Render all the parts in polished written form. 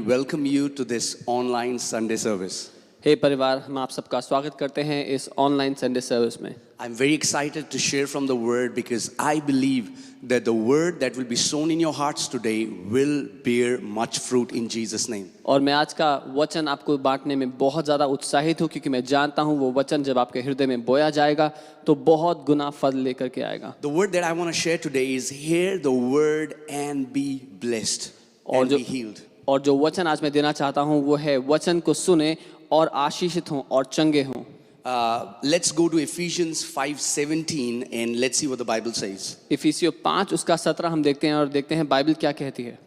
welcome you to this online Sunday service. हे परिवार, हम आप सबका स्वागत करते हैं इस ऑनलाइन संडे सर्विस में। I'm very excited to share from the word because I believe that the word that will be sown in your hearts today will bear much fruit in Jesus' name. और मैं आज का वचन आपको बांटने में बहुत ज़्यादा उत्साहित हूँ क्योंकि मैं जानता हूँ वो वचन जब आपके हृदय में बोया जाएगा तो बहुत गुना फल लेकर के आएगा। The word that I want to share today is hear the word and be blessed and be healed. और जो वचन आज मैं देना चाहता हूँ वो है वचन को सुने और आशीषित हों और चंगे हों। Let's go to Ephesians 5:17 and let's see what the Bible says. इफिसियों 5 उसका 17 हम देखते हैं और देखते हैं बाइबल क्या कहती है।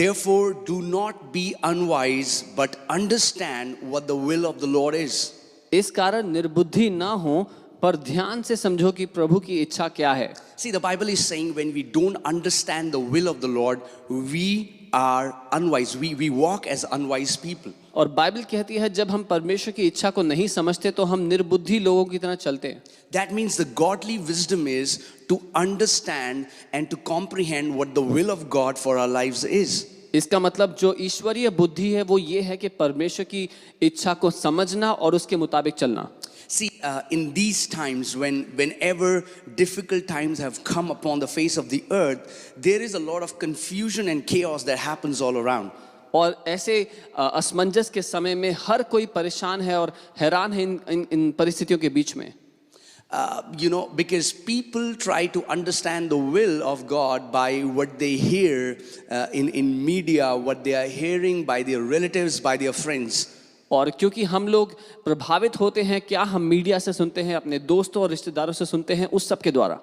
Therefore do not be unwise but understand what the will of the Lord is. इस कारण निर्बुद्धि ना हो पर ध्यान से समझो कि प्रभु की इच्छा क्या है। See, the Bible is saying when we don't understand the will of the Lord, we are unwise. We walk as unwise people. और बाइबल कहती है जब हम परमेश्वर की इच्छा को नहीं समझते तो हम निर्बुद्धि लोगों की तरह चलते हैं। That means the godly wisdom is to understand and to comprehend what the will of God for our lives is. इसका मतलब जो ईश्वरीय बुद्धि है वो ये है कि परमेश्वर की इच्छा को समझना और उसके मुताबिक चलना। See, in these times, whenever difficult times have come upon the face of the earth, there is a lot of confusion and chaos that happens all around. और ऐसे असमंजस के समय में हर कोई परेशान है और हैरान है इन परिस्थितियों के बीच में। Because people try to understand the will of God by what they hear in media, what they are hearing by their relatives, by their friends. और क्योंकि हम लोग प्रभावित होते हैं क्या हम मीडिया से सुनते हैं, अपने दोस्तों और रिश्तेदारों से सुनते हैं, उस सब के द्वारा।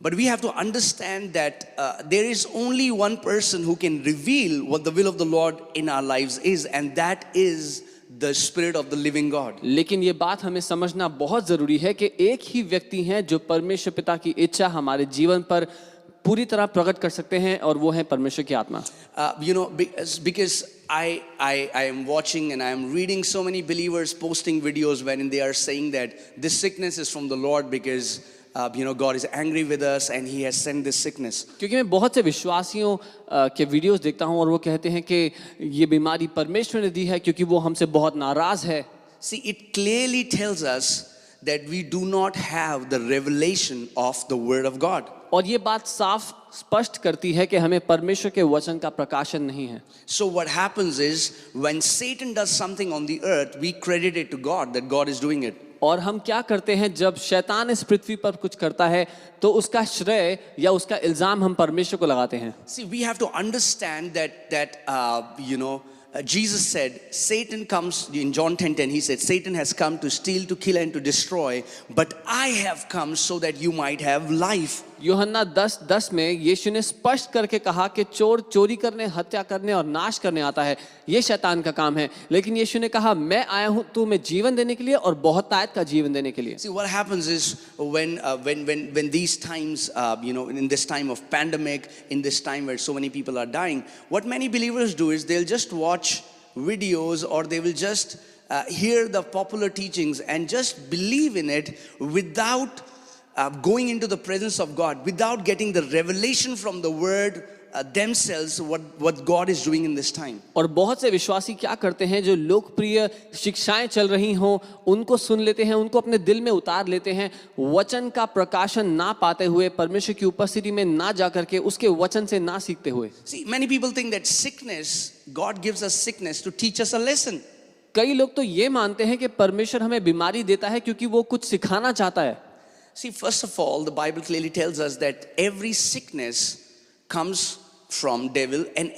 But we have to understand that there is only one person who can reveal what the will of the Lord in our lives is, and that is the Spirit of the living God. लेकिन ये बात हमें समझना बहुत जरूरी है कि एक ही व्यक्ति है जो परमेश्वर पिता की इच्छा हमारे जीवन पर पूरी तरह प्रकट कर सकते हैं और वो है परमेश्वर की आत्मा। Because I am watching and I am reading so many believers posting videos wherein they are saying that this sickness is from the Lord because God is angry with us and He has sent this sickness. क्योंकि मैं बहुत से विश्वासियों के videos देखता हूं और वो कहते हैं कि ये बीमारी परमेश्वर ने दी है क्योंकि वो हमसे बहुत नाराज है। See, it clearly tells us that we do not have the revelation of the Word of God. और ये बात साफ स्पष्ट करती है कि हमें परमेश्वर के वचन का प्रकाशन नहीं है। So what happens is when Satan does something on the earth, we credit it to God that God is doing it. और हम क्या करते हैं जब शैतान इस पृथ्वी पर कुछ करता है तो उसका श्रेय या उसका इल्जाम हम परमेश्वर को लगाते हैं। See, we have to understand that Jesus said, Satan comes, in John 10:10, he said, Satan has come to steal, to kill and to destroy, but I have come so that you might have life. यूहन्ना 10:10 में यीशु ने स्पष्ट करके कहा कि चोर चोरी करने, हत्या करने और नाश करने आता है, ये शैतान का काम है, लेकिन यीशु ने कहा मैं आया हूं तुम्हें जीवन देने के लिए और बहुतायत का जीवन देने के लिए। See, what happens is when these times, in this time of pandemic, in this time where so many people are dying, what many believers do is they'll just watch videos or they will just hear the popular teachings and just believe in it without going into the presence of God, without getting the revelation from the word themselves what God is doing in this time. और बहुत से विश्वासी क्या करते हैं जो लोकप्रिय शिक्षाएं चल रही हों उनको सुन लेते हैं, उनको अपने दिल में उतार लेते हैं, वचन का प्रकाशन ना पाते हुए, परमेश्वर की उपस्थिति में ना जाकर के उसके वचन से ना सीखते हुए। See, many people think that sickness, God gives us sickness to teach us a lesson. कई लोग तो ये मानते हैं कि परमेश्वर हमें बीमारी देता है क्योंकि वो कुछ सिखाना चाहता है। See, first of all, the Bible clearly tells us that every sickness comes from devil and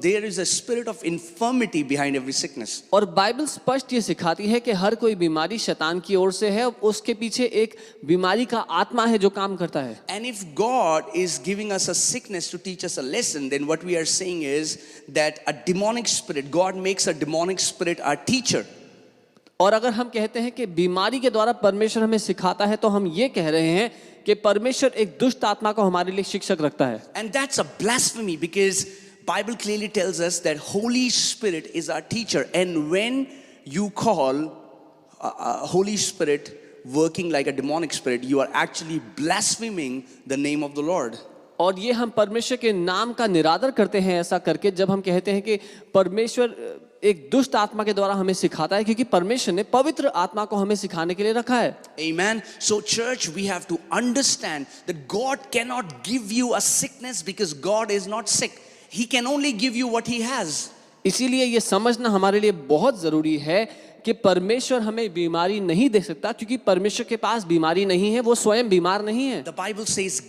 there is a spirit of infirmity behind every sickness. और बाइबल स्पष्ट ये सिखाती है कि हर कोई बीमारी शैतान की ओर से है, उसके पीछे एक बीमारी का आत्मा है जो काम करता है। And if God is giving us a sickness to teach us a lesson, then what we are saying is that a demonic spirit, God makes a demonic spirit our teacher. और अगर हम कहते हैं कि बीमारी के द्वारा परमेश्वर हमें सिखाता है तो हम ये कह रहे हैं कि परमेश्वर एक दुष्ट आत्मा को हमारे लिए शिक्षक रखता है। And that's a blasphemy because Bible clearly tells us that Holy Spirit is our teacher, and when you call Holy Spirit working like a demonic spirit, you are actually blaspheming the name of the Lord. और ये हम परमेश्वर के नाम का निरादर करते हैं ऐसा करके, जब हम कहते हैं कि परमेश्वर एक दुष्ट आत्मा के द्वारा हमें सिखाता है, क्योंकि परमेश्वर ने पवित्र आत्मा को हमें सिखाने के लिए रखा है। Amen. So church, we have to understand that God cannot give you a sickness because God is not sick. He can only give you what he has. इसीलिए ये समझना हमारे लिए बहुत जरूरी है कि परमेश्वर हमें बीमारी नहीं दे सकता, क्योंकि परमेश्वर के पास बीमारी नहीं है, वो स्वयं बीमार नहीं है। The Bible says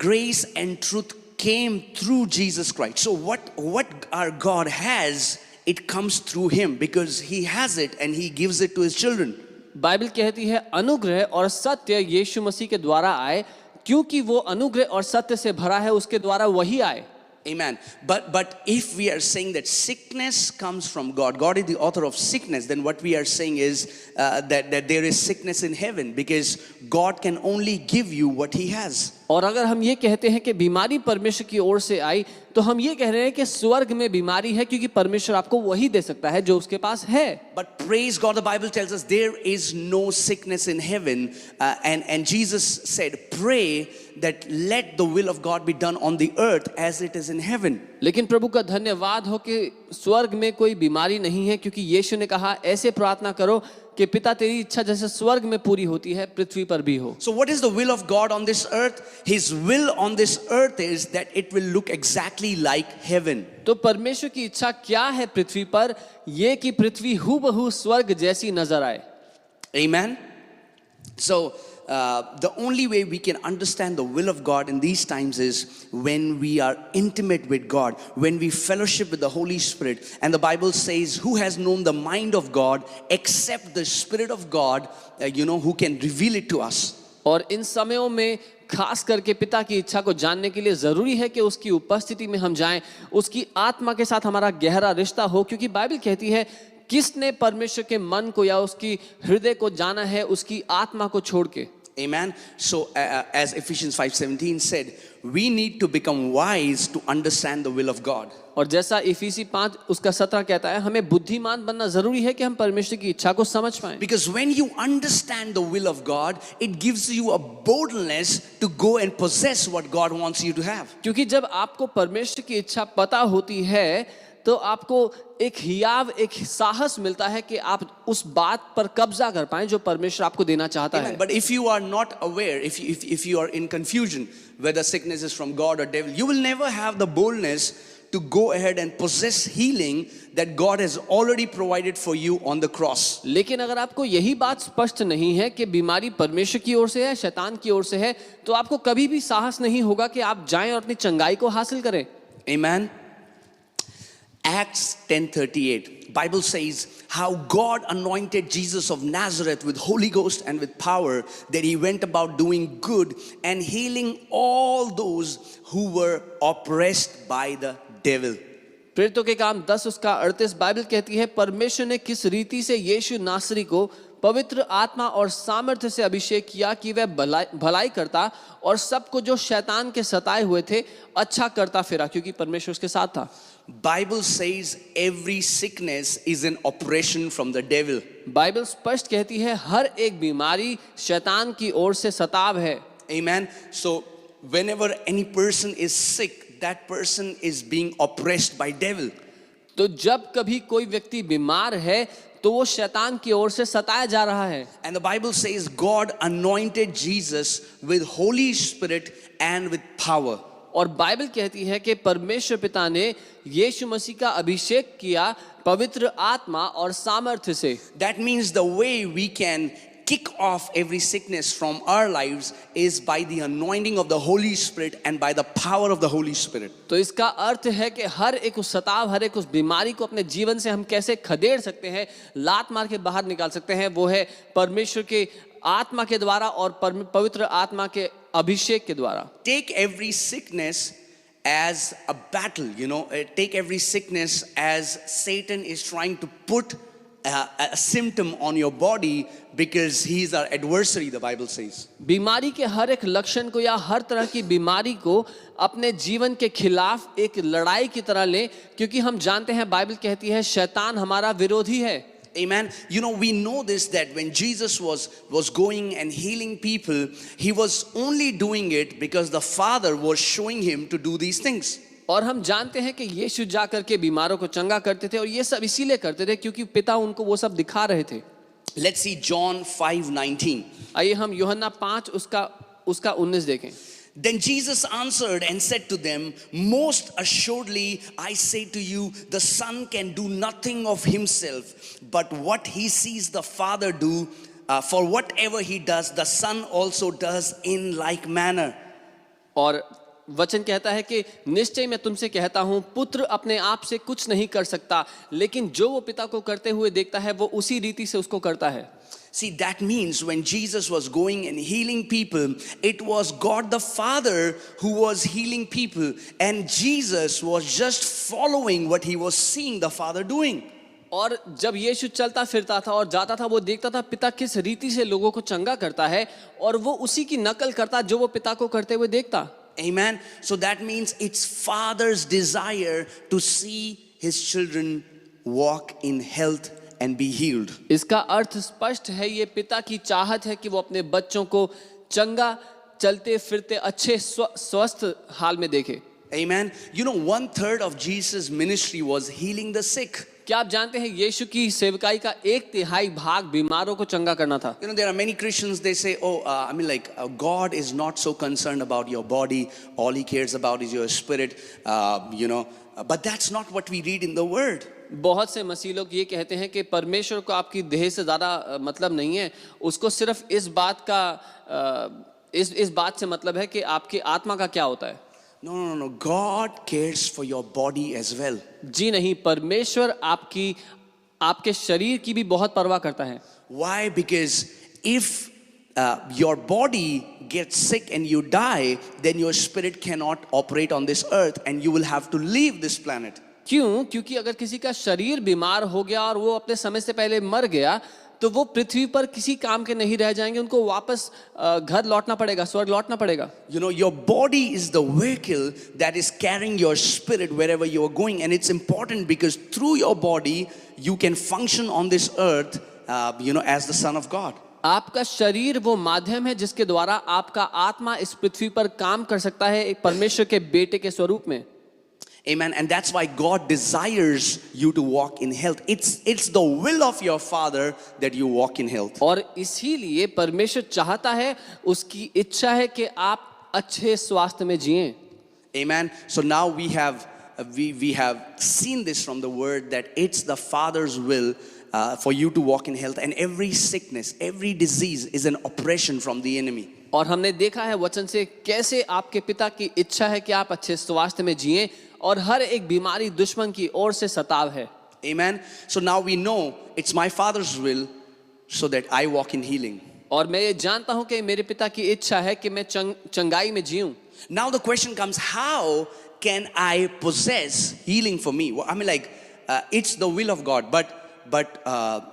grace and truth came through Jesus Christ. So what our God has, it comes through him because he has it and he gives it to his children. Bible कहती है अनुग्रह और सत्य यीशु मसीह के द्वारा आए, क्योंकि वो अनुग्रह और सत्य से भरा है, उसके द्वारा वही आए। Amen. But if we are saying that sickness comes from God, God is the author of sickness, then what we are saying is that there is sickness in heaven because God can only give you what he has. और अगर हम ये कहते हैं कि बीमारी परमेश्वर की ओर से आई, तो हम ये कह रहे हैं कि स्वर्ग में बीमारी है, क्योंकि परमेश्वर आपको वही दे सकता है जो उसके पास है। But praise God, the Bible tells us there is no sickness in heaven, and Jesus said, pray that let the will of God be done on the earth as it is in heaven. लेकिन प्रभु का धन्यवाद हो कि स्वर्ग में कोई बीमारी नहीं है, क्योंकि यीशु ने कहा ऐसे प्रार्थना करो कि पिता तेरी इच्छा जैसे स्वर्ग में पूरी होती है पृथ्वी पर भी हो। So what is the will of God on this earth? His will on this earth is that it will look exactly like heaven. तो परमेश्वर की इच्छा क्या है पृथ्वी पर? ये कि पृथ्वी हूबहू स्वर्ग जैसी नजर आए। Amen. So the only way we can understand the will of God in these times is when we are intimate with God, when we fellowship with the Holy Spirit. And the Bible says, who has known the mind of God except the Spirit of God, who can reveal it to us. और इन समयों में खास करके पिता की इच्छा को जानने के लिए जरूरी है कि उसकी उपस्थिति में हम जाएं, उसकी आत्मा के साथ हमारा गहरा रिश्ता हो, क्योंकि बाइबल कहती है किसने परमेश्वर के मन को या उसकी हृदय को जाना है उसकी आत्मा को छोड़ के। Amen. So as Ephesians 5:17 said, we need to become wise to understand the will of God. और जैसा इफिसी 5 उसका 17 कहता है, हमें बुद्धिमान बनना जरूरी है कि हम परमेश्वर की इच्छा को समझ पाएं। Because when you understand the will of God, it gives you a boldness to go and possess what God wants you to have. क्योंकि जब आपको परमेश्वर की इच्छा पता होती है, तो आपको एक हियाव, एक साहस मिलता है कि आप उस बात पर कब्जा कर पाएं जो परमेश्वर आपको देना चाहता है। But if you are not aware, if you are in confusion whether sickness is from God or devil, you will never have the boldness to go ahead and possess healing that God has already provided for you on the cross. लेकिन अगर आपको यही बात स्पष्ट नहीं है कि बीमारी परमेश्वर की ओर से है, शैतान की ओर से है, तो आपको कभी भी साहस नहीं होगा कि आप जाएं और अपनी चंगाई को हासिल करें। Amen. Acts 10:38, Bible says how God anointed Jesus of Nazareth with Holy Ghost and with power, that he went about doing good and healing all those who were oppressed by the devil. प्रेरितों के काम 10 उसका 38 Bible कहती है परमेश्वर ने किस रीति से यीशु नासरी को पवित्र आत्मा और सामर्थ्य से अभिषेक किया कि वह भलाई करता और सबको जो शैतान के सताए हुए थे अच्छा करता फिरा, क्योंकि परमेश्वर उसके साथ था। Bible says every sickness is an oppression from the devil. Bible स्पष्ट कहती है हर एक बीमारी शैतान की ओर से सताव है। Amen. So whenever any person is sick, that person is being oppressed by devil. तो जब कभी कोई व्यक्ति बीमार है तो वो शैतान की ओर से सताया जा रहा है। And the Bible says God anointed Jesus with Holy Spirit and with power. और बाइबल कहती है कि परमेश्वर पिता ने यीशु मसीह का अभिषेक किया पवित्र आत्मा और सामर्थ्य से। That means the way we can kick off every sickness from our lives is by the anointing of the Holy Spirit and by the power of the Holy Spirit. तो इसका अर्थ है कि हर एक उस सताव, हर एक उस बीमारी को अपने जीवन से हम कैसे खदेड़ सकते हैं, लात मार के बाहर निकाल सकते हैं, वो है परमेश्वर के आत्मा के द्वारा और पवित्र आत्मा के अभिषेक के द्वारा। Take every sickness as a battle, take every sickness as Satan is trying to put a symptom on your body because he is our adversary, the Bible says. बीमारी के हर एक लक्षण को या हर तरह की बीमारी को अपने जीवन के खिलाफ एक लड़ाई की तरह लें, क्योंकि हम जानते हैं बाइबल कहती है शैतान हमारा विरोधी है। Amen. You know, we know this, that when Jesus was going and healing people, he was only doing it because the Father was showing him to do these things. और हम जानते हैं कि यीशु जा करके बीमारों को चंगा करते थे और ये सब इसीलिए करते थे क्योंकि पिता उनको वो सब दिखा रहे थे. Let's see John 5:19. आइए हम यूहन्ना 5 उसका 19 देखें. Then Jesus answered and said to them, most assuredly I say to you, the Son can do nothing of himself, but what he sees the Father do, for whatever he does, the Son also does in like manner. और वचन कहता है कि निश्चय मैं तुमसे कहता हूँ, पुत्र अपने आप से कुछ नहीं कर सकता, लेकिन जो वो पिता को करते हुए देखता है वो उसी रीति से उसको करता है. See, that means when Jesus was going and healing people, it was God the Father who was healing people, and Jesus was just following what he was seeing the Father doing. और जब यीशु चलता फिरता था और जाता था, वो देखता था पिता किस रीति से लोगों को चंगा करता है और वो उसी की नकल करता जो वो पिता को करते हुए देखता. Amen. So that means it's Father's desire to see his children walk in health and be healed. इसका अर्थ स्पष्ट है, ये पिता की चाहत है कि वो अपने बच्चों को चंगा, चलते फिरते अच्छे स्वस्थ हाल में देखे. Amen. You know, 1/3 of Jesus' ministry was healing the sick. क्या आप जानते हैं यीशु की सेवकाई का 1/3 भाग बीमारों को चंगा करना था. You know, there are many Christians, they say, God is not so concerned about your body. All he cares about is your spirit. But that's not what we read in the word. बहुत से मसीह लोग ये कहते हैं कि परमेश्वर को आपकी देह से ज़्यादा मतलब नहीं है, उसको सिर्फ इस बात से मतलब है कि आपकी आत्मा का क्या होता है. No. God cares for your body as well. जी नहीं, परमेश्वर आपके शरीर की भी बहुत परवाह करता है. Why? Because if your body gets sick and you die, then your spirit cannot operate on this earth and you will have to leave this planet. क्यों? क्योंकि अगर किसी का शरीर बीमार हो गया और वो अपने समय से पहले मर गया, तो वो पृथ्वी पर किसी काम के नहीं रह जाएंगे, उनको वापस घर लौटना पड़ेगा, स्वर्ग लौटना पड़ेगा. You know, your body is the vehicle that is carrying your spirit wherever you are going, and it's important because through your body you can function on this earth, as the Son of God. आपका शरीर वो माध्यम है जिसके द्वारा आपका आत्मा इस पृथ्वी पर काम कर सकता है एक परमेश्वर के बेटे के स्वरूप में. Amen. And that's why God desires you to walk in health. It's the will of your Father that you walk in health. और इसीलिए परमेश्वर चाहता है, उसकी इच्छा है कि आप अच्छे स्वास्थ्य में जिएं. Amen. So now we have seen this from the word that it's the Father's will for you to walk in health, and every sickness, every disease is an oppression from the enemy. और हमने देखा है वचन से कैसे आपके पिता की इच्छा है कि आप अच्छे स्वास्थ्य में जिएं और हर एक बीमारी दुश्मन की ओर से सताव है. Amen. So now we know it's my Father's will so that I walk in healing. और मैं ये जानता हूं कि मेरे पिता की इच्छा है कि मैं चंगाई में जीऊं. Now the question comes, how can I possess healing for me? I mean, it's the will of God, but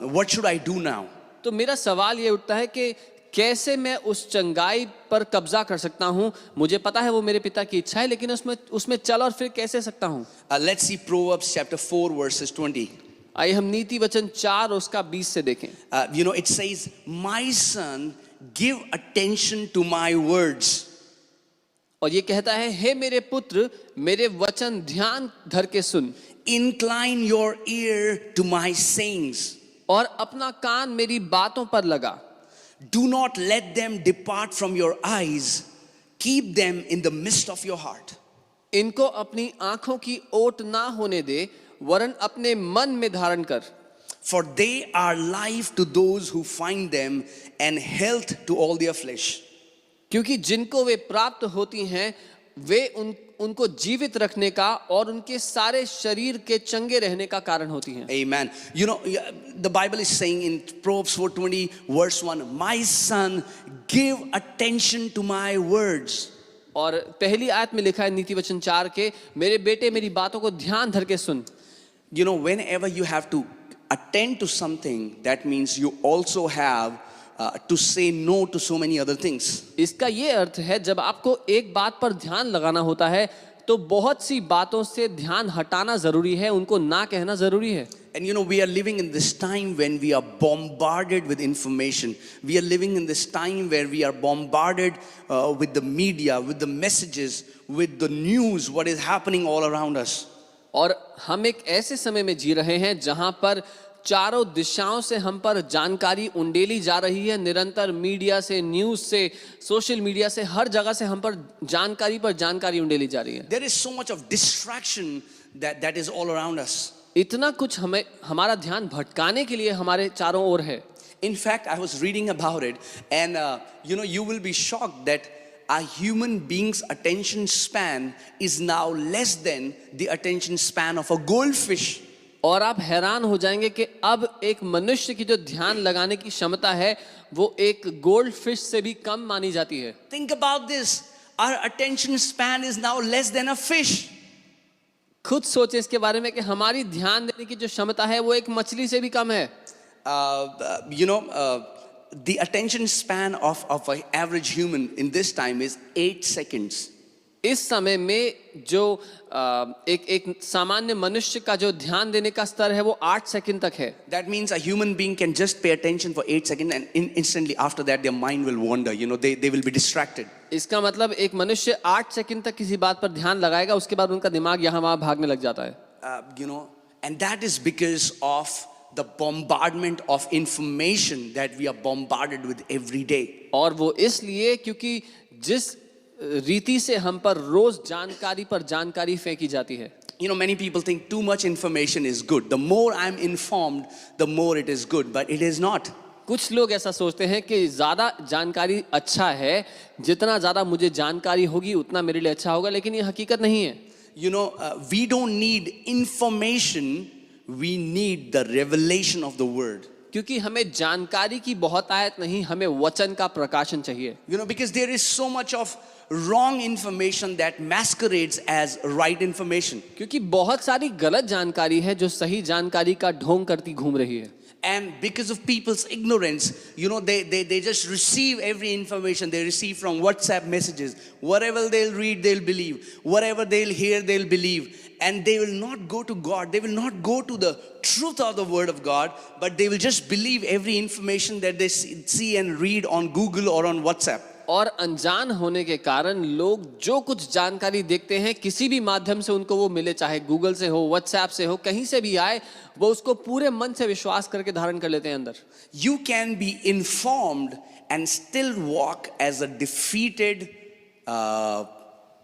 what should I do now? तो मेरा सवाल ये उठता है कि कैसे मैं उस चंगाई पर कब्जा कर सकता हूं. मुझे पता है वो मेरे पिता की इच्छा है, लेकिन उसमें चल और फिर कैसे सकता हूं. Let's see Proverbs chapter 4 verses 20. आइए हम नीति वचन 4 उसका 20 से देखें. It says, my son, give attention to my words. और ये कहता है, हे मेरे पुत्र, मेरे वचन ध्यान धर के सुन. Incline your ear to my sayings. और अपना कान मेरी बातों पर लगा. Do not let them depart from your eyes. Keep them in the midst of your heart. इनको अपनी आंखों की ओट ना होने दे, वरन अपने मन में धारण कर. For they are life to those who find them and health to all their flesh. क्योंकि जिनको वे प्राप्त होती हैं, वे उनको जीवित रखने का और उनके सारे शरीर के चंगे रहने का कारण होती हैं. Amen. The Bible is saying in Proverbs 4:20 verse 1, my son, give attention to my words. और पहली आयत में लिखा है नीति वचन 4 के, मेरे बेटे मेरी बातों को ध्यान धर के सुन. Whenever you have to attend to something, that means you also have to say no to so many other things. इसका ये अर्थ है, जब आपको एक बात पर ध्यान लगाना होता है तो बहुत सी बातों से ध्यान हटाना जरूरी है, उनको ना कहना जरूरी है। And you know, we are living in this time when we are bombarded with information. We are living in this time where we are bombarded with the media, with the messages, with the news, what is happening all around us. और हम एक ऐसे समय में जी रहे हैं जहां पर चारों दिशाओं से हम पर जानकारी उंडेली जा रही है। निरंतर मीडिया से, न्यूज़ से, सोशल मीडिया से, हर जगह से हम पर जानकारी उंडेली जा रही है। There is so much of distraction that is all around us. इतना कुछ हमें हमारा ध्यान भटकाने के लिए हमारे चारों ओर है। In fact, I was reading about it, and you know, you will be shocked that a human being's attention span is now less than the attention span of a goldfish. और आप हैरान हो जाएंगे कि अब एक मनुष्य की जो ध्यान लगाने की क्षमता है वो एक गोल्ड फिश से भी कम मानी जाती है। Think about this. Our attention span is now less than a fish. खुद सोचे इसके बारे में कि हमारी ध्यान देने की जो क्षमता है वो एक मछली से भी कम है। You know, the attention span of an average human in this time is 8 seconds. इस समय में जो एक सामान्य मनुष्य का जो ध्यान देने का स्तर है वो 8 सेकंड तक है। That means a human being can just pay attention for 8 seconds and instantly after that their mind will wander. You know, they will be distracted. इसका मतलब एक मनुष्य 8 सेकंड तक किसी बात पर ध्यान लगाएगा, उसके बाद उनका दिमाग यहाँ वहाँ भागने लग जाता है। You know, and that is because of the bombardment of information that we are bombarded with every day. और वो इसलिए क्योंकि जिस रीति से हम पर रोज जानकारी पर जानकारी फेंकी जाती है। You know, many people think too much information is good. The more I'm informed, the more it is good, but it is not. कुछ लोग ऐसा सोचते हैं कि ज़्यादा जानकारी अच्छा है, जितना ज़्यादा मुझे जानकारी होगी उतना मेरे लिए अच्छा होगा, लेकिन ये हकीकत नहीं है। You know, we don't need information, we need the revelation of the word. क्योंकि हमें जानकारी की बहुतायत नहीं, हमें वचन का प्रकाशन चाहिए। You know, because there is so much of wrong information that masquerades as right information. क्योंकि बहुत सारी गलत जानकारी है जो सही जानकारी का ढोंग करती घूम रही है। And because of people's ignorance, you know, they just receive every information they receive from WhatsApp messages. Whatever they'll read, they'll believe. Whatever they'll hear, they'll believe. And they will not go to God. They will not go to the truth of the Word of God, but they will just believe every information that they see and read on Google or on WhatsApp. और अनजान होने के कारण लोग जो कुछ जानकारी देखते हैं किसी भी माध्यम से उनको वो मिले, चाहे गूगल से हो, व्हाट्सएप से हो, कहीं से भी आए, वो उसको पूरे मन से विश्वास करके धारण कर लेते हैं अंदर। You can be informed and still walk as a defeated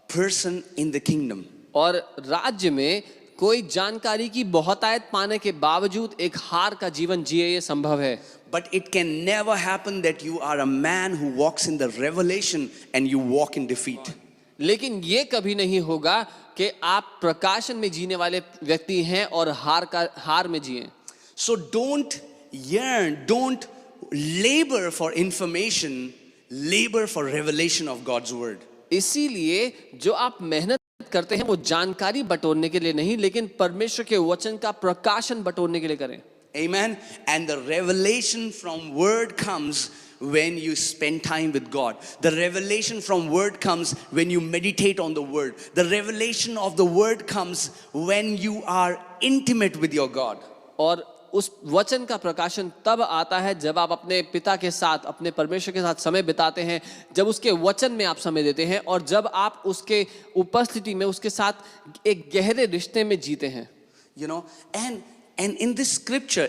person in the kingdom. और राज्य में कोई जानकारी की बहुतायत पाने के बावजूद एक हार का जीवन जिए, ये संभव है। But it can never happen that you are a man who walks in the revelation and you walk in defeat. लेकिन ये कभी नहीं होगा कि आप प्रकाशन में जीने वाले व्यक्ति हैं और हार में जिए। So don't yearn, don't labor for information, labor for revelation of God's word. इसीलिए जो आप मेहनत करते हैं वो जानकारी बटोरने के लिए नहीं, लेकिन परमेश्वर के वचन का प्रकाशन बटोरने के लिए करें। Amen. And the revelation from word comes when you spend time with God. The revelation from word comes when you meditate on the word. The revelation of the word comes when you are intimate with your God. और उस वचन का प्रकाशन तब आता है जब आप अपने पिता के साथ, अपने परमेश्वर के साथ समय बिताते हैं, जब उसके वचन में आप समय देते हैं और जब आप उसके उपस्थिति में उसके साथ एक गहरे रिश्ते में जीते हैं। You know, and in this scripture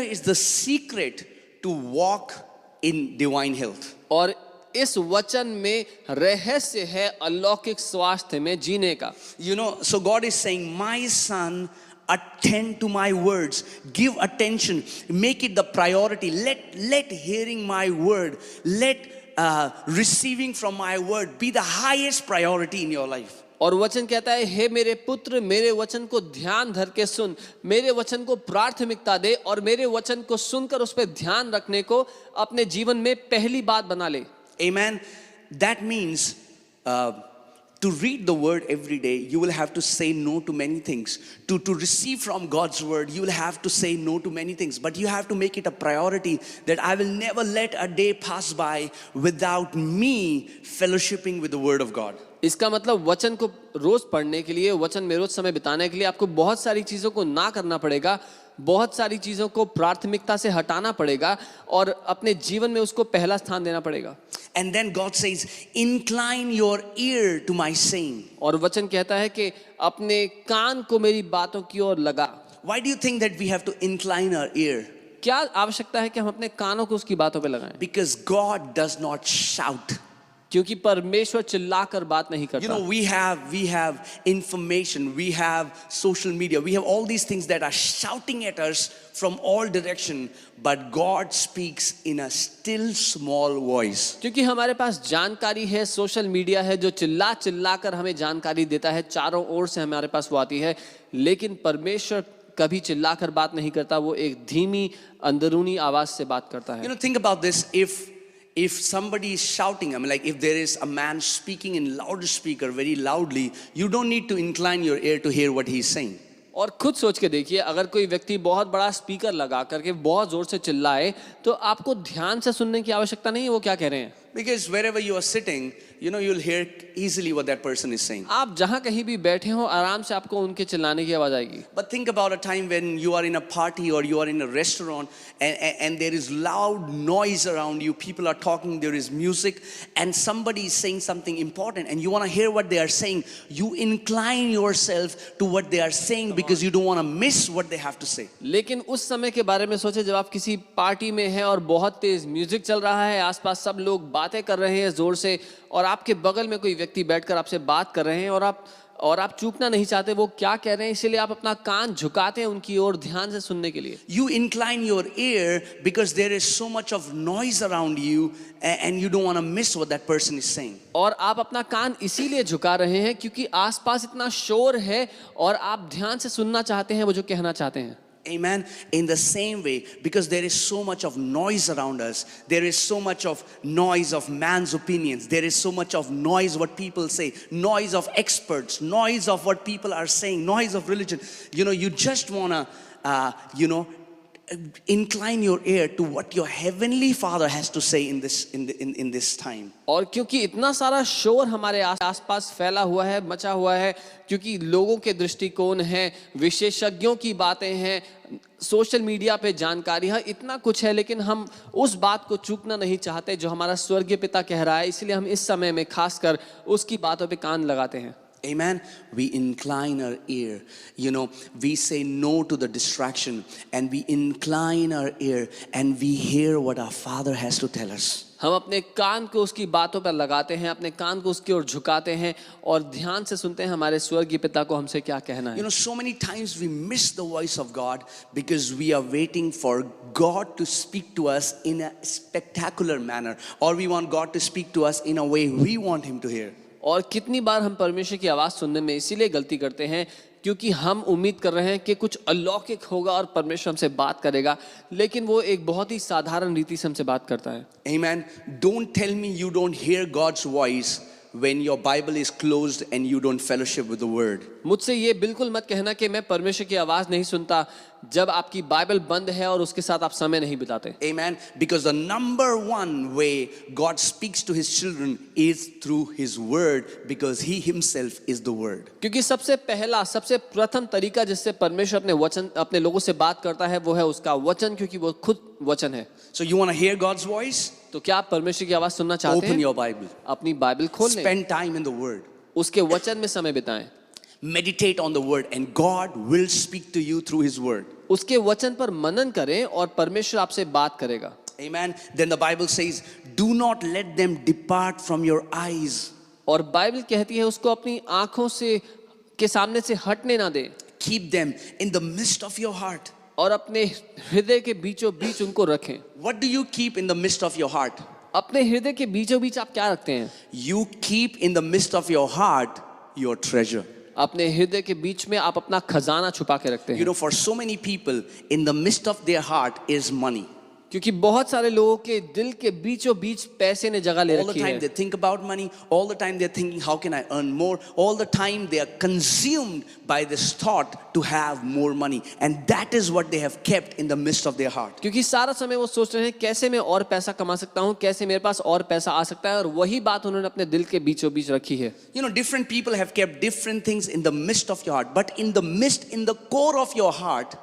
is the secret to walk in divine health. और इस वचन में रहस्य है अलौकिक स्वास्थ्य में जीने का। You know, so God is saying, my son, attend to my words, give attention, make it the priority. Let hearing my word, let receiving from my word be the highest priority in your life. और वचन कहता है, हे मेरे पुत्र, मेरे वचन को ध्यान धर के सुन, मेरे वचन को प्राथमिकता दे और मेरे वचन को सुनकर उस पर ध्यान रखने को अपने जीवन में पहली बात बना ले। Amen. That means to read the word every day, you will have to say no to many things. To receive from God's word, you will have to say no to many things. But you have to make it a priority that I will never let a day pass by without me fellowshipping with the word of God. इसका मतलब वचन को रोज पढ़ने के लिए, वचन में रोज समय बिताने के लिए आपको बहुत सारी चीजों को ना करना पड़ेगा, बहुत सारी चीजों को प्राथमिकता से हटाना पड़ेगा और अपने जीवन में उसको पहला स्थान देना पड़ेगा। And then God says, incline your ear to my saying. और वचन कहता है कि अपने कान को मेरी बातों की ओर लगा। Why do you think that we have to incline our ear? क्या आवश्यकता है कि हम अपने कानों को उसकी बातों पे लगाएं? Because God does not shout. क्योंकि परमेश्वर चिल्लाकर बात नहीं You करता। know, we have information, we have social media, we have all these things that are shouting at us from all direction, but God speaks in a still small voice. क्योंकि हमारे पास जानकारी है, सोशल मीडिया है जो चिल्ला चिल्ला कर हमें जानकारी देता है, चारों ओर से हमारे पास वो आती है, लेकिन परमेश्वर कभी चिल्लाकर बात नहीं करता, वो एक धीमी अंदरूनी आवाज से बात करता You है। know, think about this. If somebody is shouting, I mean, like if there is a man speaking in loudspeaker very loudly, you don't need to incline your ear to hear what he's saying. और खुद सोच के देखिए, अगर कोई व्यक्ति बहुत बड़ा स्पीकर लगा करके बहुत जोर से चिल्लाए तो आपको ध्यान से सुनने की आवश्यकता नहीं है वो क्या कह रहे हैं। Because wherever you are sitting, you know, you'll hear easily what that person is saying. आप जहां कहीं भी बैठे हो आराम से आपको उनके चिल्लाने की आवाज आएगी। But think about a time when you are in a party or you are in a restaurant and there is loud noise around you, people are talking, there is music, and somebody is saying something important and you want to hear what they are saying. You incline yourself to what they are saying because you don't want to miss what they have to say. लेकिन उस समय के बारे में सोचे जब आप किसी पार्टी में हैं और बहुत तेज म्यूजिक चल रहा है, आसपास सब लोग बातें कर रहे हैं जोर से और आपके बगल में कोई व्यक्ति बैठकर आपसे बात कर रहे हैं और आप चूकना नहीं चाहते वो क्या कह रहे हैं, इसीलिए आप अपना कान झुकाते हैं उनकी ओर ध्यान से सुनने के लिए। You incline your ear because there is so much of noise around you and you don't want to miss what that person is saying. और आप अपना कान इसीलिए झुका रहे हैं क्योंकि आसपास इतना शोर है और आप ध्यान से सुनना चाहते हैं वो जो कहना चाहते हैं। Amen. In the same way, because there is so much of noise around us, there is so much of noise of man's opinions, there is so much of noise what people say, noise of experts, noise of what people are saying, noise of religion. You know, you just want to, incline your ear to what your heavenly Father has to say in this time. और क्योंकि इतना सारा शोर हमारे आसपास फैला हुआ है, मचा हुआ है, क्योंकि लोगों के दृष्टिकोण हैं, विशेषज्ञों की बातें हैं, सोशल मीडिया पे जानकारी है, इतना कुछ है, लेकिन हम उस बात को चूकना नहीं चाहते जो हमारा स्वर्गीय पिता कह रहा है, इसलिए हम इस समय में खासकर उसकी बातों पे कान लगाते हैं। Amen. We incline our ear. You know, we say no to the distraction and we incline our ear and we hear what our Father has to tell us. हम अपने कान को उसकी बातों पर लगाते हैं, अपने कान को उसकी ओर झुकाते हैं और ध्यान से सुनते हैं हमारे स्वर्गीय पिता को हमसे क्या कहना You है। know, so many times we miss the voice of God because we are waiting for God to speak to us in a spectacular manner, or we want God to speak to us in a way we want Him to hear. और कितनी बार हम परमेश्वर की आवाज़ सुनने में इसीलिए गलती करते हैं क्योंकि हम उम्मीद कर रहे हैं कि कुछ अलौकिक होगा और परमेश्वर हमसे बात करेगा, लेकिन वो एक बहुत ही साधारण रीति से हमसे बात करता है। Amen. Don't tell me you don't hear God's voice when your Bible is closed and you don't fellowship with the Word. मुझसे ये बिल्कुल मत कहना कि मैं परमेश्वर की आवाज़ नहीं सुनता जब आपकी बाइबल बंद है और उसके साथ आप समय नहीं बिताते। Amen. Because the number one way God speaks to His children is through His Word, because He Himself is the Word. क्योंकि सबसे पहला, सबसे प्रथम तरीका जिससे परमेश्वर अपने लोगों से बात करता है वो है उसका वचन, क्योंकि वो खुद वचन है। So you want to hear God's voice? तो क्या आप परमेश्वर की आवाज़ सुनना चाहते Open हैं? your Bible. अपनी बाइबल खोल लें, Spend time in the Word. उसके वचन में समय बिताएं, Meditate on the Word and God will speak to you through His Word. उसके वचन पर मनन करें और परमेश्वर आपसे बात करेगा। Amen. Then the Bible says, do not let them depart from your eyes. और बाइबल कहती है उसको अपनी आंखों से के सामने से हटने ना दे, Keep them in the midst of your heart. और अपने हृदय के बीचों बीच उनको रखें। What do you keep in the midst of your heart? अपने हृदय के बीचों बीच आप क्या रखते हैं? You keep in the midst of your heart your treasure. अपने हृदय के बीच में आप अपना खजाना छुपा के रखते You हैं। know, for so many people, in the midst of their heart is money. क्योंकि बहुत सारे लोगों के दिल के बीचों बीच पैसे ने जगह ले All the रखी time है. they think about money. All the time they're thinking, how can I earn more? All the time they are consumed by this thought to have more money. And that is what they have kept in the midst of their heart. क्योंकि सारा समय वो सोच रहे हैं कैसे मैं और पैसा कमा सकता हूँ, कैसे मेरे पास और पैसा आ सकता है, और वही बात उन्होंने अपने दिल के बीचों बीच रखी है. You know, different people have kept different things in the midst of your heart. But in the midst, in the core of your heart,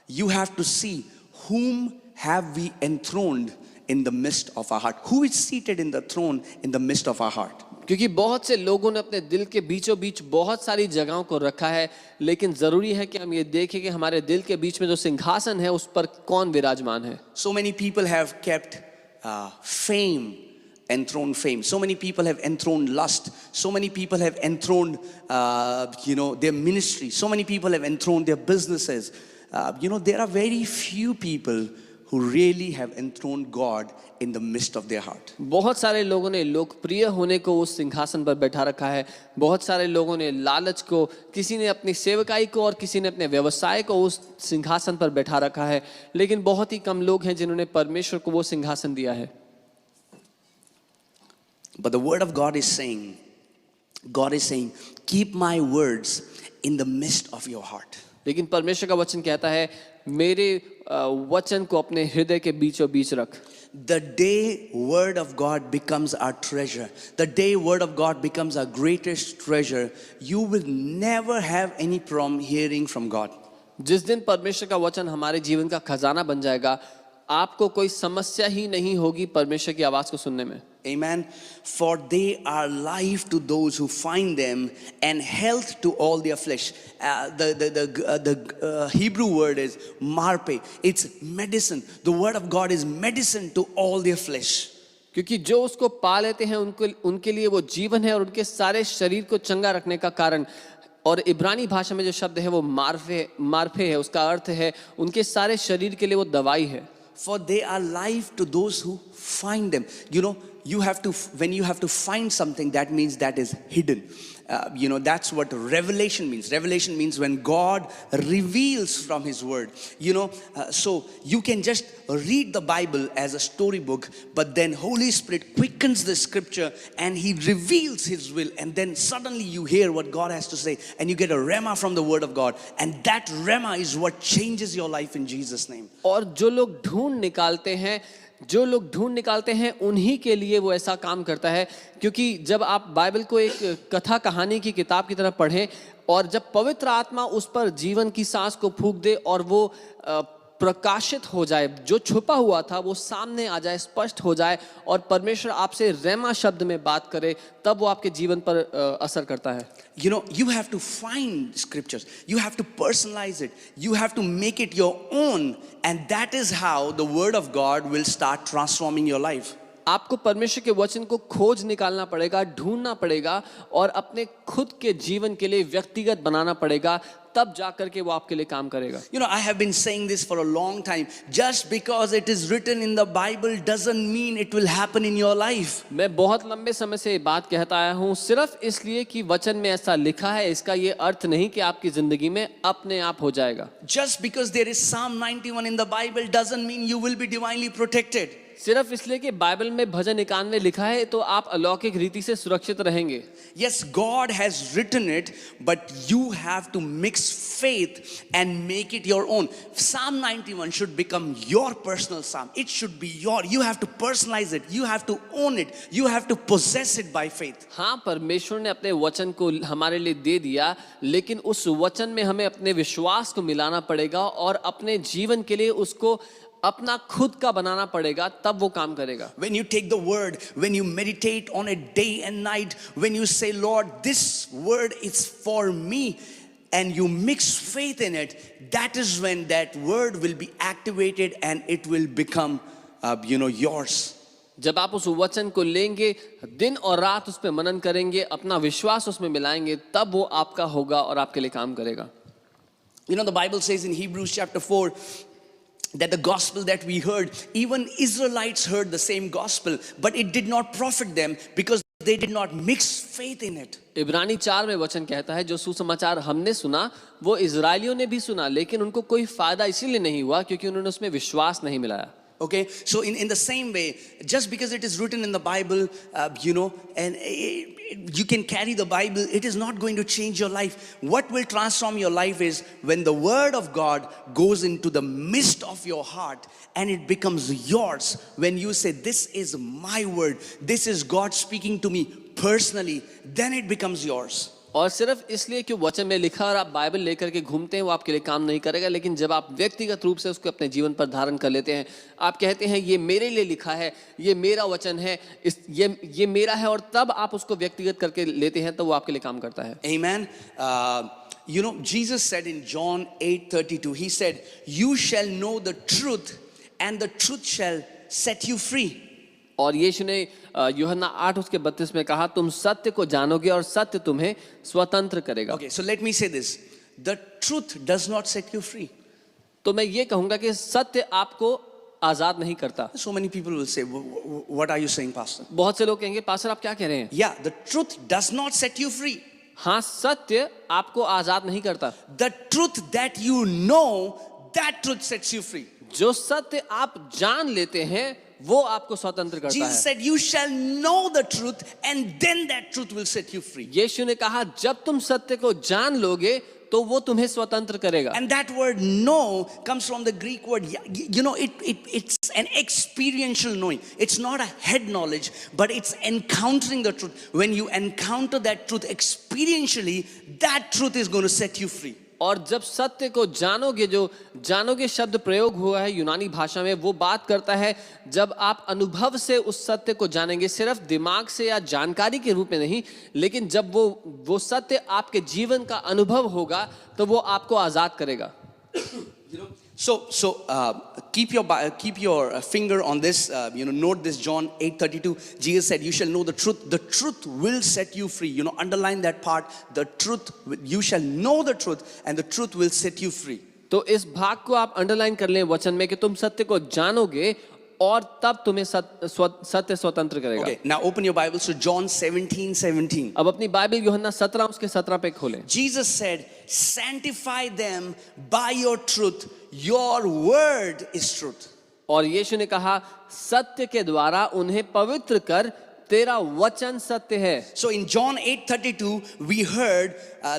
you have to see whom have we enthroned in the midst of our heart. Who is seated in the throne in the midst of our heart? क्योंकि बहुत से लोगों ने अपने दिल के बीचों बीच बहुत सारी जगहों को रखा है, लेकिन जरूरी है कि हम ये देखें कि हमारे दिल के बीच में जो सिंहासन है उस पर कौन विराजमान है. So many people have kept fame, enthroned fame. So many people have enthroned lust. So many people have enthroned, their ministry. So many people have enthroned their businesses. There are very few people who really have enthroned God in the midst of their heart. बहुत सारे लोगों ने लोकप्रिय होने को उस सिंहासन पर बैठा रखा है. बहुत सारे लोगों ने लालच को, किसी ने अपनी सेवकाई को और किसी ने अपने व्यवसाय को उस सिंहासन पर बैठा रखा है, लेकिन बहुत ही कम लोग हैं जिन्होंने परमेश्वर को वो सिंहासन दिया है. But the word of God is saying, keep my words in the midst of your heart. लेकिन परमेश्वर का वचन कहता है मेरे वचन को अपने हृदय के बीचों बीच रख. The day word of God becomes our treasure, the day word of God becomes our greatest treasure, you will never have any problem hearing from God. जिस दिन परमेश्वर का वचन हमारे जीवन का खजाना बन जाएगा, आपको कोई समस्या ही नहीं होगी परमेश्वर की आवाज को सुनने में. Amen. For they are life to those who find them and health to all their flesh. The Hebrew word is marpe. It's medicine. The word of God is medicine to all their flesh. क्योंकि जो उसको पा लेते हैं उनके लिए वो जीवन है और उनके सारे शरीर को चंगा रखने का कारण. और इब्रानी भाषा में जो शब्द है वो मार्फे है, उसका अर्थ है उनके सारे शरीर के लिए वो दवाई है. For they are life to those who find them. When you have to find something, that means that is hidden. That's what revelation means. Revelation means when God reveals from His Word. So you can just read the Bible as a storybook, but then Holy Spirit quickens the Scripture and He reveals His will, and then suddenly you hear what God has to say, and you get a rhema from the Word of God, and that rhema is what changes your life in Jesus' name. और जो लोग ढूंढ निकालते हैं उन्हीं के लिए वो ऐसा काम करता है. क्योंकि जब आप बाइबल को एक कथा कहानी की किताब की तरह पढ़ें और जब पवित्र आत्मा उस पर जीवन की सांस को फूंक दे और वो प्रकाशित हो जाए, जो छुपा हुआ था वो सामने आ जाए, स्पष्ट हो जाए और परमेश्वर आपसे रेमा शब्द में बात करे, तब वो आपके जीवन पर असर करता है. You have to find scriptures. You have to personalize it. You have to make it your own. And that is how the word of God will start transforming your life. आपको परमेश्वर के वचन को खोज निकालना पड़ेगा, ढूंढना पड़ेगा और अपने खुद के जीवन के लिए व्यक्तिगत बनाना पड़ेगा, तब जाकर के वो आपके लिए काम करेगा. I have been saying this for a long time. Just because it is written in the Bible doesn't mean it will happen in your life. मैं बहुत लंबे समय से ये बात कहता आया हूँ, सिर्फ इसलिए कि वचन में ऐसा लिखा है इसका ये अर्थ नहीं कि आपकी जिंदगी में अपने आप हो जाएगा. Just because there is Psalm 91 in the Bible doesn't mean you will be divinely protected. सिर्फ इसलिए कि बाइबल में भजन 91 लिखा है तो आप अलौकिक रीति से सुरक्षित रहेंगे. Yes, God has written it, but you have to mix faith and make it your own. Psalm 91 should become your personal psalm. It should be you have to personalize it. You have to own it. You have to possess it by faith. हाँ, परमेश्वर ने अपने वचन को हमारे लिए दे दिया, लेकिन उस वचन में हमें अपने विश्वास को मिलाना पड़ेगा और अपने जीवन के लिए उसको अपना खुद का बनाना पड़ेगा, तब वो काम करेगा. When you take the word, when you meditate on it day and night, when you say, Lord, this word is for me, and you mix faith in it, that is when that word will be activated and it will become, yours. जब आप उस वचन को लेंगे, दिन और रात उस पे मनन करेंगे, अपना विश्वास उसमें मिलाएंगे, तब वो आपका होगा और आपके लिए काम करेगा. The Bible says in Hebrews chapter 4, that the gospel that we heard, even Israelites heard the same gospel, but it did not profit them because they did not mix faith in it. इब्रानी 4 में वचन कहता है जो सुसमाचार हमने सुना वो इजरायलियों ने भी सुना, लेकिन उनको कोई फायदा इसीलिए नहीं हुआ क्योंकि उन्होंने उसमें विश्वास नहीं मिलाया. Okay, so in the same way, just because it is written in the Bible, and you can carry the Bible, it is not going to change your life. What will transform your life is when the word of God goes into the midst of your heart and it becomes yours. When you say, this is my word, this is God speaking to me personally, then it becomes yours. और सिर्फ इसलिए कि वचन में लिखा और आप Bible लेकर के घूमते हैं वो आपके लिए काम नहीं करेगा, लेकिन जब आप व्यक्तिगत रूप से उसको अपने जीवन पर धारण कर लेते हैं, आप कहते हैं ये मेरे लिए लिखा है, ये मेरा वचन है, ये मेरा है, और तब आप उसको व्यक्तिगत करके लेते हैं तो वो आपके लिए काम करता है. Amen. Jesus said in John 8:32, he said, you shall know the truth and the truth shall set you free. और यीशु ने यूहन्ना 8 उसके 32 में कहा, तुम सत्य को जानोगे और सत्य तुम्हें स्वतंत्र करेगा. Okay, so let me say this. The truth does not set you free. तो मैं ये कहूंगा कि सत्य आपको आजाद नहीं करता. So many people will say, what are you saying, pastor? बहुत से लोग कहेंगे, पास्टर आप क्या कह रहे हैं? Yeah, the truth does not set you free. हाँ, सत्य आपको आजाद नहीं करता. The truth that you know, that truth sets you free. जो सत्य आप जान लेते हैं वो आपको स्वतंत्र करता Jesus है. said, you shall know the truth and then that truth will set you free. यीशु ने कहा, जब तुम सत्य को जान लोगे तो वो तुम्हें स्वतंत्र करेगा. And that word know comes from the Greek word, it's an experiential knowing. It's not a head knowledge, but it's encountering the truth. When you encounter that truth experientially, that truth is going to set you free. और जब सत्य को जानोगे, जो जानोगे शब्द प्रयोग हुआ है यूनानी भाषा में, वो बात करता है जब आप अनुभव से उस सत्य को जानेंगे, सिर्फ दिमाग से या जानकारी के रूप में नहीं, लेकिन जब वो सत्य आपके जीवन का अनुभव होगा तो वो आपको आजाद करेगा. So keep your finger on this. Note this, John 8:32. Jesus said, "You shall know the truth. The truth will set you free." Underline that part. The truth. You shall know the truth, and the truth will set you free. तो इस भाग को आप underline कर लें वचन में कि तुम सत्य को जानोगे और तब तुम्हें सत्य स्वतंत्र करेगा. Okay, now open your Bibles to John 17:17. अब अपनी बाइबल यूहन्ना 17 उसके 17 पे खोलें. Jesus said, "Sanctify them by your truth. Your word is truth." और यीशु ने कहा, सत्य के द्वारा उन्हें पवित्र कर, तेरा वचन सत्य है. So in John 8:32, we heard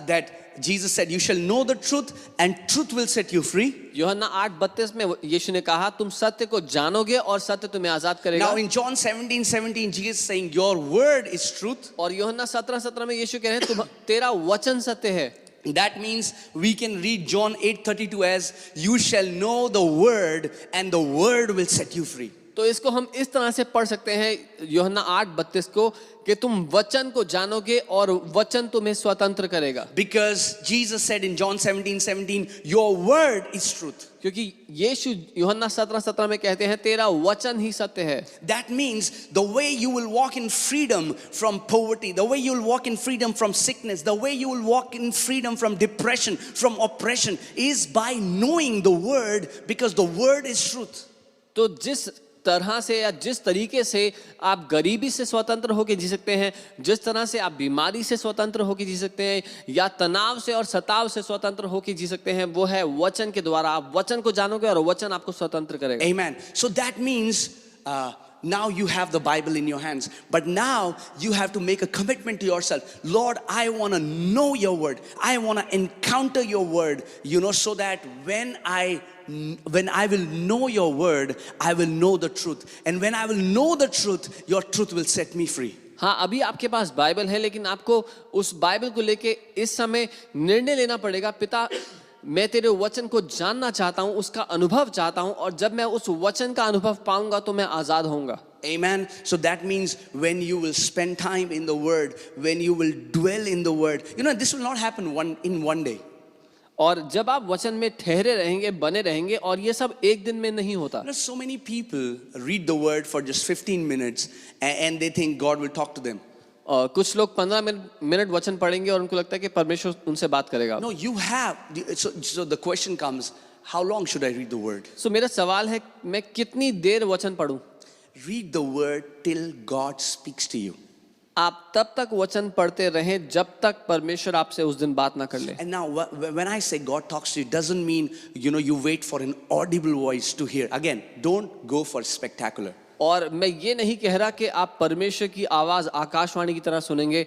that Jesus said, "You shall know the truth, and truth will set you free." यूहन्ना 8:32 में यीशु ने कहा, तुम सत्य को जानोगे और सत्य तुम्हें आजाद करेगा. Now in John 17:17, Jesus saying, "Your word is truth." और यूहन्ना 17:17 में यीशु कह रहे हैं, तेरा वचन सत्य है. That means we can read John 8:32 as, "You shall know the word, and the word will set you free." तो इसको हम इस तरह से पढ़ सकते हैं यूहन्ना 8:32 को कि तुम वचन को जानोगे और वचन तुम्हें स्वतंत्र करेगा. Because Jesus said in John 17:17, "Your word is truth." क्योंकि यीशु यूहन्ना 17:17 में कहते हैं, तेरा वचन ही सत्य है. That means the way you will walk in freedom from poverty, the way you will walk in freedom from sickness, the way you will walk in freedom from depression, from oppression, is by knowing the word, because the word is truth. तो जिस तरह से या जिस तरीके से आप गरीबी से स्वतंत्र होकर जी सकते हैं, जिस तरह से आप बीमारी से स्वतंत्र होकर जी सकते हैं, या तनाव से और सताव से स्वतंत्र होकर जी सकते हैं, वो है वचन के द्वारा. आप वचन को जानोगे और वचन आपको स्वतंत्र करेगा. Amen. So that means now you have the Bible in your hands, but now you have to make a commitment to yourself. Lord, I want to know your word. I want to encounter your word, so that when I will know your word, I will know the truth. And when I will know the truth, your truth will set me free. हाँ, अभी आपके पास Bible है, लेकिन आपको उस Bible को लेके इस समय निर्णय लेना पड़ेगा. पिता, मैं तेरे वचन को जानना चाहता हूँ, उसका अनुभव चाहता हूँ, और जब मैं उस वचन का अनुभव पाऊंगा तो मैं आजाद होऊंगा. Amen. So that means when you will spend time in the word, when you will dwell in the word, this will not happen in one day. और जब आप वचन में ठहरे रहेंगे, बने रहेंगे, और ये सब एक दिन में नहीं होता. So many people read the word for just 15 minutes and they think God will talk to them. और कुछ लोग 15 मिनट वचन पढ़ेंगे और उनको लगता है कि परमेश्वर उनसे बात करेगा. No, you have. So the question comes, how long should I read the word? So मेरा सवाल है, मैं कितनी देर वचन पढूं? Read the word till God speaks to you. आप तब तक वचन पढ़ते रहें जब तक परमेश्वर आपसे उस दिन बात ना कर ले। And now, when I say God talks to you, doesn't mean, you wait for an audible voice to hear. Again, don't go for spectacular. और मैं ये नहीं कह रहा कि आप परमेश्वर की आवाज आकाशवाणी की तरह सुनेंगे,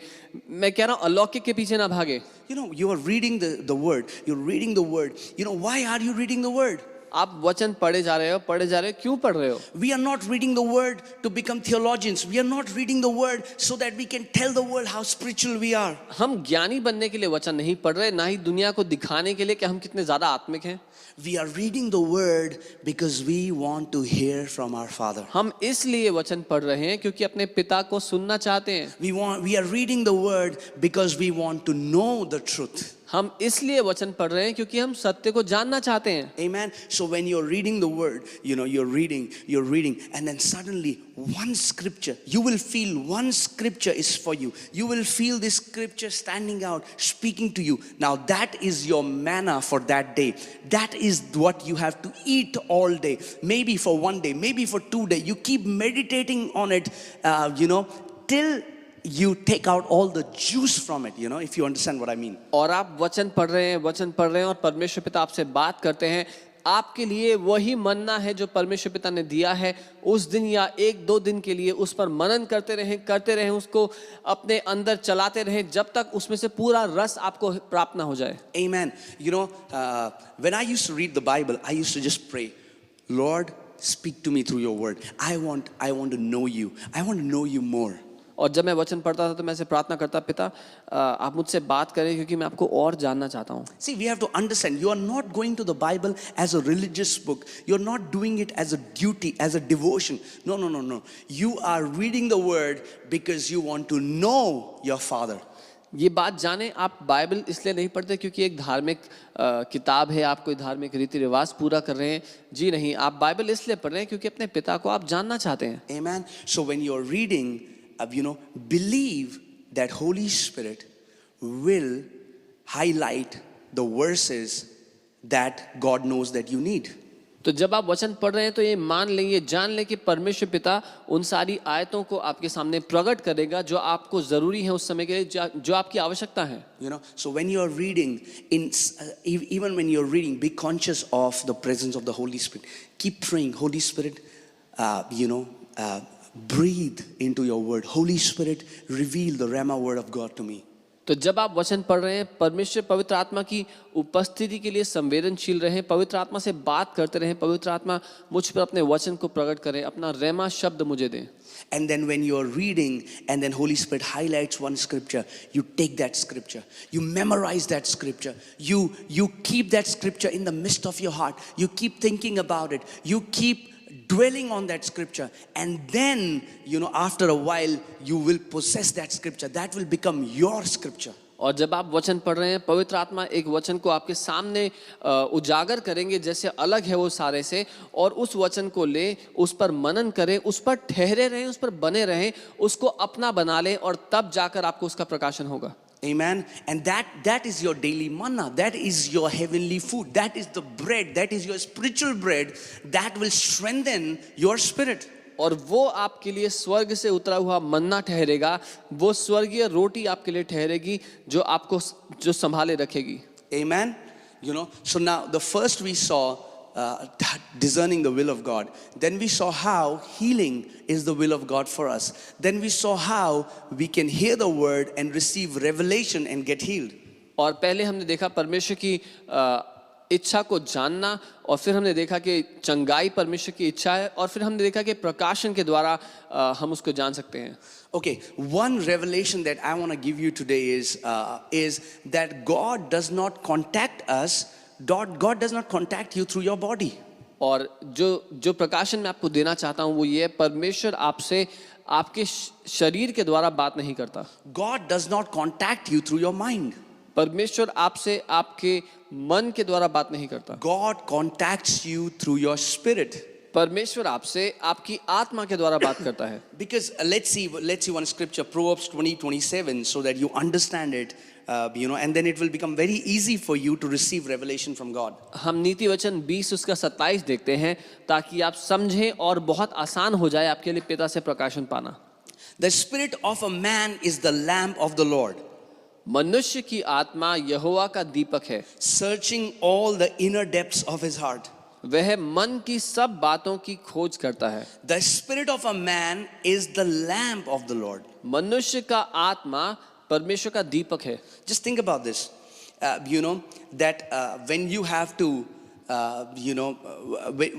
मैं कह रहा हूं अलौकिक के पीछे ना भागे। You are reading the word. You're reading the word. Why are you reading the word? आप वचन पढ़े जा रहे हो, क्यों पढ़ रहे हो? We are not reading the word to become theologians. We are not reading the word so that we can tell the world how spiritual we are. हम ज्ञानी बनने के लिए वचन नहीं पढ़ रहे, ना ही दुनिया को दिखाने के लिए कि हम कितने ज्यादा आत्मिक हैं। We are reading the word because we want to hear from our Father. हम इसलिए वचन पढ़ रहे हैं क्योंकि अपने पिता को सुनना चाहते हैं। We are reading the word because we want to know the truth. हम इसलिए वचन पढ़ रहे हैं क्योंकि हम सत्य को जानना चाहते हैं। Amen. So when you're reading the word, you're reading, and then suddenly one scripture, you will feel one scripture is for you. You will feel this scripture standing out, speaking to you. Now that is your manna for that day. That is what you have to eat all day. Maybe for one day, maybe for 2 days. You keep meditating on it, till you take out all the juice from it, if you understand what I mean. और आप वचन पढ़ रहे हैं और परमेश्वर पिता आपसे बात करते हैं। आपके लिए वही मन्ना है जो परमेश्वर पिता ने दिया है। उस दिन या 1-2 दिन के लिए उस पर मनन करते रहें, उसको अपने अंदर चलाते रहें जब तक उसमें से पूरा रस आपको प्राप्त ना हो जाए। Amen. When I used to read the Bible, I used to just pray, Lord, speak to me through your word. I want to know you. I want to know you more. और जब मैं वचन पढ़ता था तो मैं ऐसे प्रार्थना करता, पिता आप मुझसे बात करें क्योंकि मैं आपको और जानना चाहता हूँ। See, we have to understand, you are not going to the Bible as a religious book. You're not doing it as a duty, as a devotion. No. You are reading the word because you want to know your Father. ये बात जाने, आप Bible इसलिए नहीं पढ़ते क्योंकि एक धार्मिक किताब है, आप कोई धार्मिक रीति रिवाज पूरा कर रहे हैं। जी नहीं, आप बाइबल इसलिए पढ़ रहे हैं क्योंकि अपने पिता को आप जानना चाहते हैं। Amen. So when you're reading, believe that Holy Spirit will highlight the verses that God knows that you need. तो जब आप वचन पढ़ रहे हैं तो ये मान लें, ये जान लें कि परमेश्वर पिता उन सारी आयतों को आपके सामने प्रकट करेगा जो आपको जरूरी है उस समय के लिए, जो आपकी आवश्यकता है। So when you are reading, even when you are reading, be conscious of the presence of the Holy Spirit. Keep praying, Holy Spirit, breathe into your word. Holy Spirit, reveal the Rhema word of God to me. तो जब आप वचन पढ़ रहे हैं, परमेश्वर पवित्र आत्मा की उपस्थिति के लिए संवेदनशील रहें, पवित्र आत्मा से बात करते रहें, पवित्र आत्मा मुझ पर अपने वचन को प्रकट करें, अपना रेमा शब्द मुझे दें। And then when you are reading and then Holy Spirit highlights one scripture, you take that scripture, you memorize that scripture, you keep that scripture in the midst of your heart, you keep thinking about it, you keep dwelling on that scripture, and then after a while you will possess that scripture. That will become your scripture. और जब आप वचन पढ़ रहे हैं, पवित्र आत्मा एक वचन को आपके सामने उजागर करेंगे जैसे अलग है वो सारे से, और उस वचन को ले, उस पर मनन करें, उस पर ठहरे रहें, उस पर बने रहें, उसको अपना बना लें, और तब जाकर आपको उसका प्रकाशन होगा। Amen. And that is your daily manna. That is your heavenly food. That is the bread. That is your spiritual bread that will strengthen your spirit. और वो आपके लिए स्वर्ग से उतरा हुआ मन्ना ठहरेगा, वो स्वर्गीय रोटी आपके लिए ठहरेगी जो आपको जो संभाले रखेगी। Amen. So now the first we saw discerning the will of God. Then we saw how healing is the will of God for us. Then we saw how we can hear the word and receive revelation and get healed. और पहले हमने देखा परमेश्वर की इच्छा को जानना, और फिर हमने देखा कि चंगाई परमेश्वर की इच्छा है, और फिर हमने देखा कि प्रकाशन के द्वारा हम उसको जान सकते हैं। Okay, one revelation that I want to give you today is that God does not contact us. God does not contact you through your body. और जो प्रकाशन मैं आपको देना चाहता हूँ वो ये, परमेश्वर आपसे आपके शरीर के द्वारा बात नहीं करता। God does not contact you through your mind. परमेश्वर आपसे आपके मन के द्वारा बात नहीं करता। God contacts you through your spirit. परमेश्वर आपसे आपकी आत्मा के द्वारा बात करता है। Because let's see one scripture, Proverbs 20:27, so that you understand it, and then it will become very easy for you to receive revelation from God. हम नीति वचन 20 उसका 27 देखते हैं ताकि आप समझें और बहुत आसान हो जाए आपके लिए पिता से प्रकाशन पाना। The spirit of a man is the lamp of the Lord, मनुष्य की आत्मा यहोवा का दीपक है, searching all the inner depths of his heart. वह मन की सब बातों की खोज करता है. The spirit of a man is the lamp of the Lord. मनुष्य का आत्मा परमेश्वर का दीपक है. Just think about this. You know that when you have to,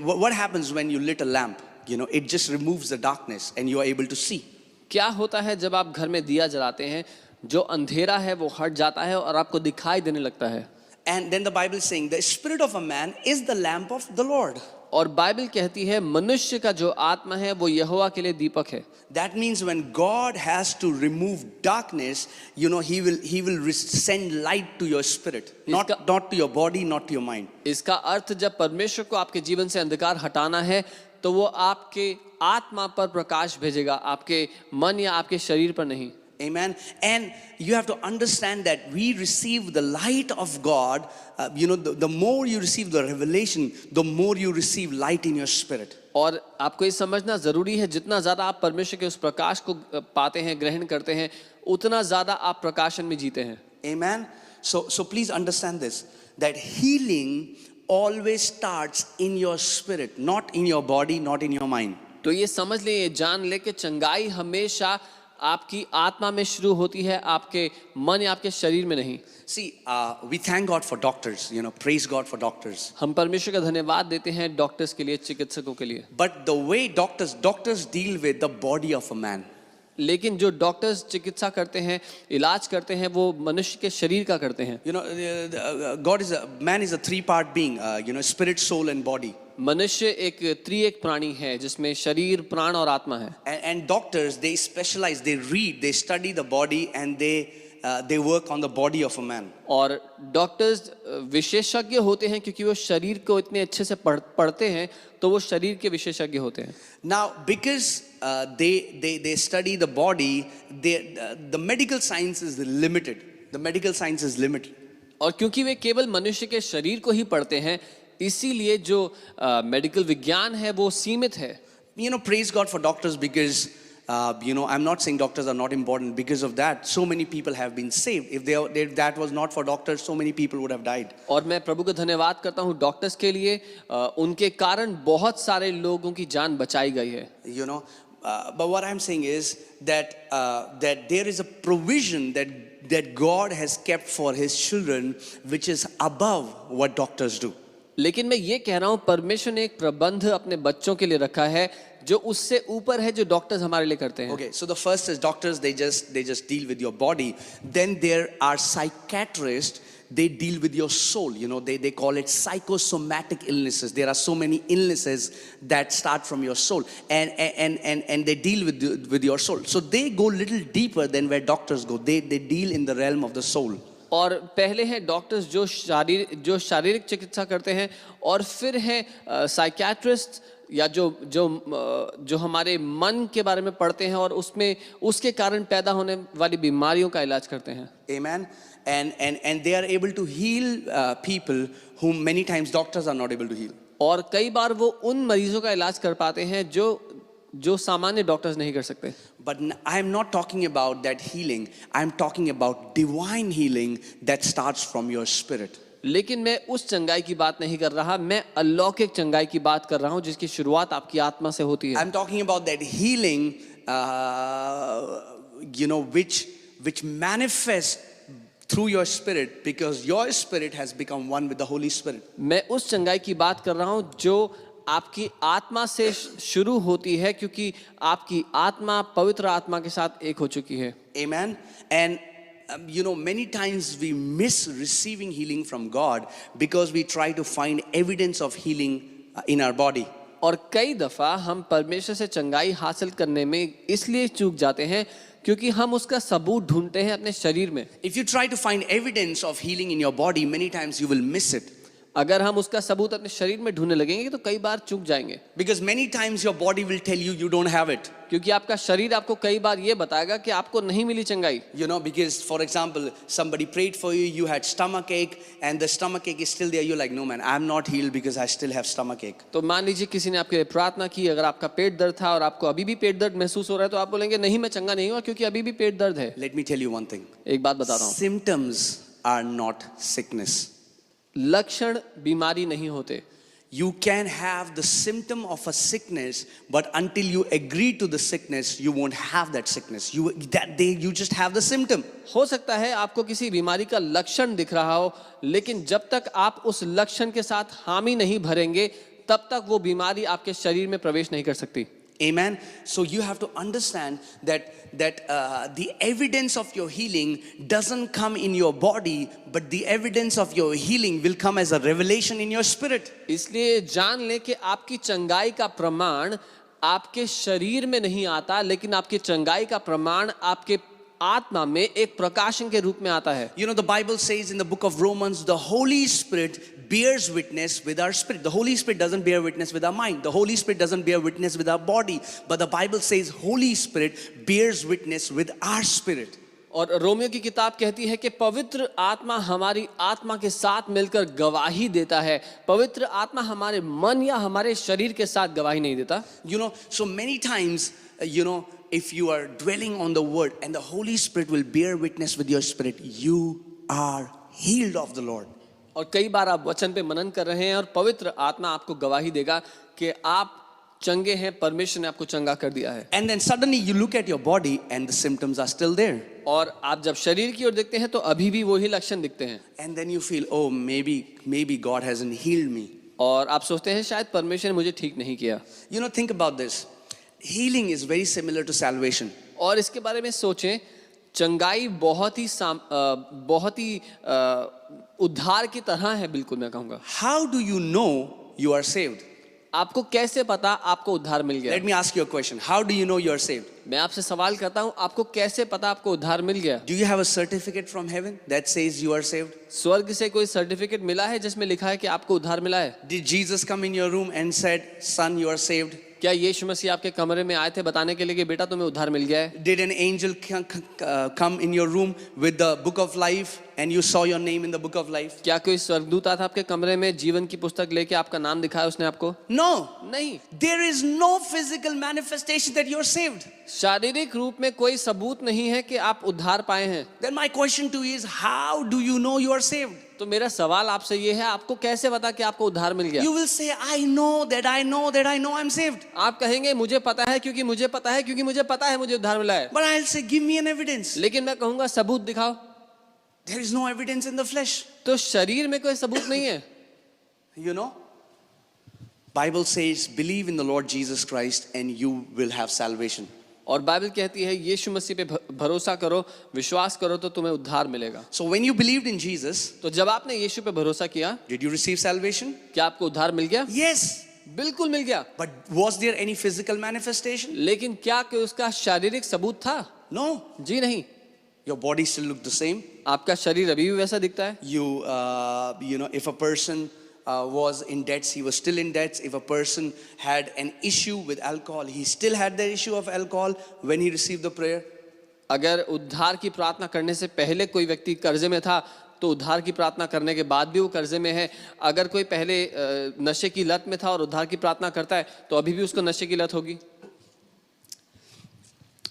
what happens when you lit a lamp? You know, it just removes the darkness and you are able to see. क्या होता है जब आप घर में दिया जलाते हैं, जो अंधेरा है वो हट जाता है और आपको दिखाई देने लगता है. And then the Bible is saying the spirit of a man is the lamp of the Lord. और बाइबल कहती है मनुष्य का जो आत्मा है वो यहोवा के लिए दीपक है. That means when God has to remove darkness, you know, He will send light to your spirit, not to your body, not to your mind. इसका अर्थ जब परमेश्वर को आपके जीवन से अंधकार हटाना है तो वो आपके आत्मा पर प्रकाश भेजेगा, आपके मन या आपके शरीर पर नहीं. Amen. And you have to understand that we receive the light of God. The more you receive the revelation, the more you receive light in your spirit. और आपको ये समझना जरूरी है, जितना ज्यादा आप परमेश्वर के उस प्रकाश को पाते हैं, ग्रहण करते हैं, उतना ज्यादा आप प्रकाशन में जीते हैं. Amen. So please understand this, that healing always starts in your spirit, not in your body, not in your mind. तो ये समझ ले, ये जान ले कि चंगाई हमेशा आपकी आत्मा में शुरू होती है, आपके मन या आपके शरीर में नहीं. See, we thank God for doctors, praise God for doctors. हम परमेश्वर का धन्यवाद देते हैं डॉक्टर्स के लिए, चिकित्सकों के लिए. But the way doctors deal with the body of a man. लेकिन जो डॉक्टर्स चिकित्सा करते हैं, इलाज करते हैं, वो मनुष्य के शरीर का करते हैं. Man is a three-part being, spirit, soul and body. मनुष्य एक त्रिएक प्राणी है जिसमें शरीर, प्राण और आत्मा है. And doctors, they specialize, they read, they study the body and they work on the body of a man. और डॉक्टर्स विशेषज्ञ होते हैं क्योंकि वो शरीर को इतने अच्छे से पढ़ते हैं, तो वो शरीर के विशेषज्ञ होते हैं. Now, because they study the body, the medical science is limited. The medical science is limited. और क्योंकि वे केवल मनुष्य के शरीर को ही पढ़ते हैं, इसीलिए जो मेडिकल विज्ञान है वो सीमित है. Praise God for doctors because I'm not saying doctors are not important. Because of that, so many people have been saved. If that was not for doctors, so many people would have died. और मैं प्रभु का धन्यवाद करता हूँ doctors के लिए, उनके कारण बहुत सारे लोगों की जान बचाई गई है. But what I'm saying is that there is a provision that God has kept for His children, which is above what doctors do. लेकिन मैं ये कह रहा हूँ परमेश्वर ने एक प्रबंध अपने बच्चों के लिए रखा है जो उससे ऊपर है, जो डॉक्टर्स हमारे लिए करते हैं. Okay, so the first is doctors, they just deal with your body. Then there are psychiatrists, they deal with your soul. They call it psychosomatic illnesses. There are so many illnesses that start from your soul, and they deal with your soul. So they go little deeper than where doctors go. They deal in the realm of the soul. और पहले हैं doctors जो शारीरिक चिकित्सा करते हैं, और फिर हैं साइकियाट्रिस्ट या जो हमारे मन के बारे में पढ़ते हैं और उसके कारण पैदा होने वाली बीमारियों का इलाज करते हैं. Amen. And they are able to heal people whom many times doctors are not able to heal. और कई बार वो उन मरीजों का इलाज कर पाते हैं जो सामान्य डॉक्टर्स नहीं कर सकते. But I am not talking about that healing. I am talking about divine healing that starts from your spirit. लेकिन मैं उस चंगाई की बात नहीं कर रहा, मैं अलौकिक चंगाई की बात कर रहा हूँ जिसकी शुरुआत आपकी आत्मा से होती है. I'm talking about that healing, which manifests through your spirit, because your spirit has become one with the Holy Spirit. मैं उस चंगाई की बात कर रहा हूँ जो आपकी आत्मा से शुरू होती है, क्योंकि आपकी आत्मा पवित्र आत्मा के साथ एक हो चुकी है. Amen. And many times we miss receiving healing from God because we try to find evidence of healing in our body. और कई दफा हम परमेश्वर से चंगाई हासिल करने में इसलिए चूक जाते हैं क्योंकि हम उसका सबूत ढूंढते हैं अपने शरीर में. If you try to find evidence of healing in your body, many times you will miss it. अगर हम उसका सबूत अपने शरीर में ढूंढने लगेंगे तो कई बार चूक जाएंगे, Because many times your body will tell you you don't have it. क्योंकि आपका शरीर आपको कई बार ये बताएगा कि आपको नहीं मिली चंगाई. Because for example, somebody prayed for you, you had stomach ache, and the stomach ache is still there. You're like, no man, I'm not healed because I still have stomach ache. तो मान लीजिए किसी ने आपके लिए प्रार्थना की, अगर आपका पेट दर्द था और आपको अभी भी पेट दर्द महसूस हो रहा है, तो आप बोलेंगे नहीं मैं चंगा नहीं हुआ क्योंकि अभी भी पेट दर्द है. Let me tell you one thing. एक बात बताता हूँ, Symptoms are not sickness. लक्षण बीमारी नहीं होते. You can have the symptom of a sickness, but until you agree to the sickness, you won't have that sickness. You just have the symptom. हो सकता है आपको किसी बीमारी का लक्षण दिख रहा हो, लेकिन जब तक आप उस लक्षण के साथ हामी नहीं भरेंगे, तब तक वो बीमारी आपके शरीर में प्रवेश नहीं कर सकती. Amen. So you have to understand that the evidence of your healing doesn't come in your body, but the evidence of your healing will come as a revelation in your spirit. इसलिए जान लें कि आपकी चंगाई का प्रमाण आपके शरीर में नहीं आता, लेकिन आपकी चंगाई का प्रमाण आपके आत्मा में एक प्रकाशन के रूप में आता है. The Bible says in the book of Romans, the Holy Spirit bears witness with our spirit. The Holy Spirit doesn't bear witness with our mind. The Holy Spirit doesn't bear witness with our body. But the Bible says Holy Spirit bears witness with our spirit. और Romeo की किताब कहती है कि पवित्र आत्मा हमारी आत्मा के साथ मिलकर गवाही देता है. पवित्र आत्मा हमारे मन या हमारे शरीर के साथ गवाही नहीं देता. So many times, if you are dwelling on the word and the Holy Spirit will bear witness with your spirit, you are healed of the Lord. और कई बार आप वचन पे मनन कर रहे हैं और पवित्र आत्मा आपको गवाही देगा कि आप चंगे हैं, परमेश्वर ने आपको चंगा कर दिया है. And then suddenly you look at your body and the symptoms are still there. और आप जब शरीर की ओर देखते हैं तो अभी भी वही लक्षण दिखते हैं. And then you feel, oh, maybe God hasn't healed me. और आप सोचते हैं शायद परमेश्वर ने मुझे ठीक नहीं किया. Think about this. Healing is very similar to salvation. और इसके बारे में सोचें, चंगाई बहुत ही उद्धार की तरह है. बिल्कुल मैं कहूँगा. How do you know you are saved? आपको कैसे पता आपको उद्धार मिल गया? Let me ask you a question. How do you know you are saved? मैं आपसे सवाल करता हूँ, आपको कैसे पता आपको उद्धार मिल गया? Do you have a certificate from heaven that says you are saved? स्वर्ग से कोई सर्टिफिकेट मिला है जिसमें लिखा है कि आपको उद्धार मिला है? Did Jesus come in your room and said, son, you are saved? क्या यीशु मसीह आपके कमरे में आए थे बताने के लिए कि बेटा तुम्हें उद्धार मिल गया है? Did an angel come in your room with the book of life and you saw your name in the book of life? क्या कोई स्वर्गदूत आया था आपके कमरे में जीवन की पुस्तक लेके आपका नाम दिखाया उसने आपको? No. नहीं. There is no physical manifestation that you are saved. शारीरिक रूप में कोई सबूत नहीं है कि आप उद्धार पाए हैं. Then my question to you is, how do you know you are saved? तो मेरा सवाल आपसे ये है, आपको कैसे पता कि आपको उद्धार मिल गया? You will say, I know that I know that I know I'm saved. आप कहेंगे मुझे पता है क्योंकि मुझे पता है क्योंकि मुझे पता है मुझे उद्धार मिला है. But I'll say, give me an evidence. लेकिन मैं कहूँगा सबूत दिखाओ. There is no evidence in the flesh. तो शरीर में कोई सबूत नहीं है. Bible says, believe in the Lord Jesus Christ and you will have salvation. और बाइबल कहती है यीशु मसीह पे भरोसा करो, विश्वास करो तो तुम्हें उद्धार मिलेगा. So when you believed in Jesus, तो जब आपने यीशु पे भरोसा किया, did you receive salvation? क्या आपको उद्धार मिल गया? Yes. बिल्कुल मिल गया. But was there any physical manifestation? लेकिन क्या कोई उसका शारीरिक सबूत था? No. जी नहीं. Your body still looked the same. आपका शरीर अभी भी वैसा दिखता है. If a person was in debts, he was still in debts. If a person had an issue with alcohol, he still had the issue of alcohol when he received the prayer. अगर उद्धार की प्रार्थना करने से पहले कोई व्यक्ति कर्जे में था, तो उद्धार की प्रार्थना करने के बाद भी वो कर्जे में है. अगर कोई पहले नशे की लत में था और उद्धार की प्रार्थना करता है, तो अभी भी उसको नशे की लत होगी.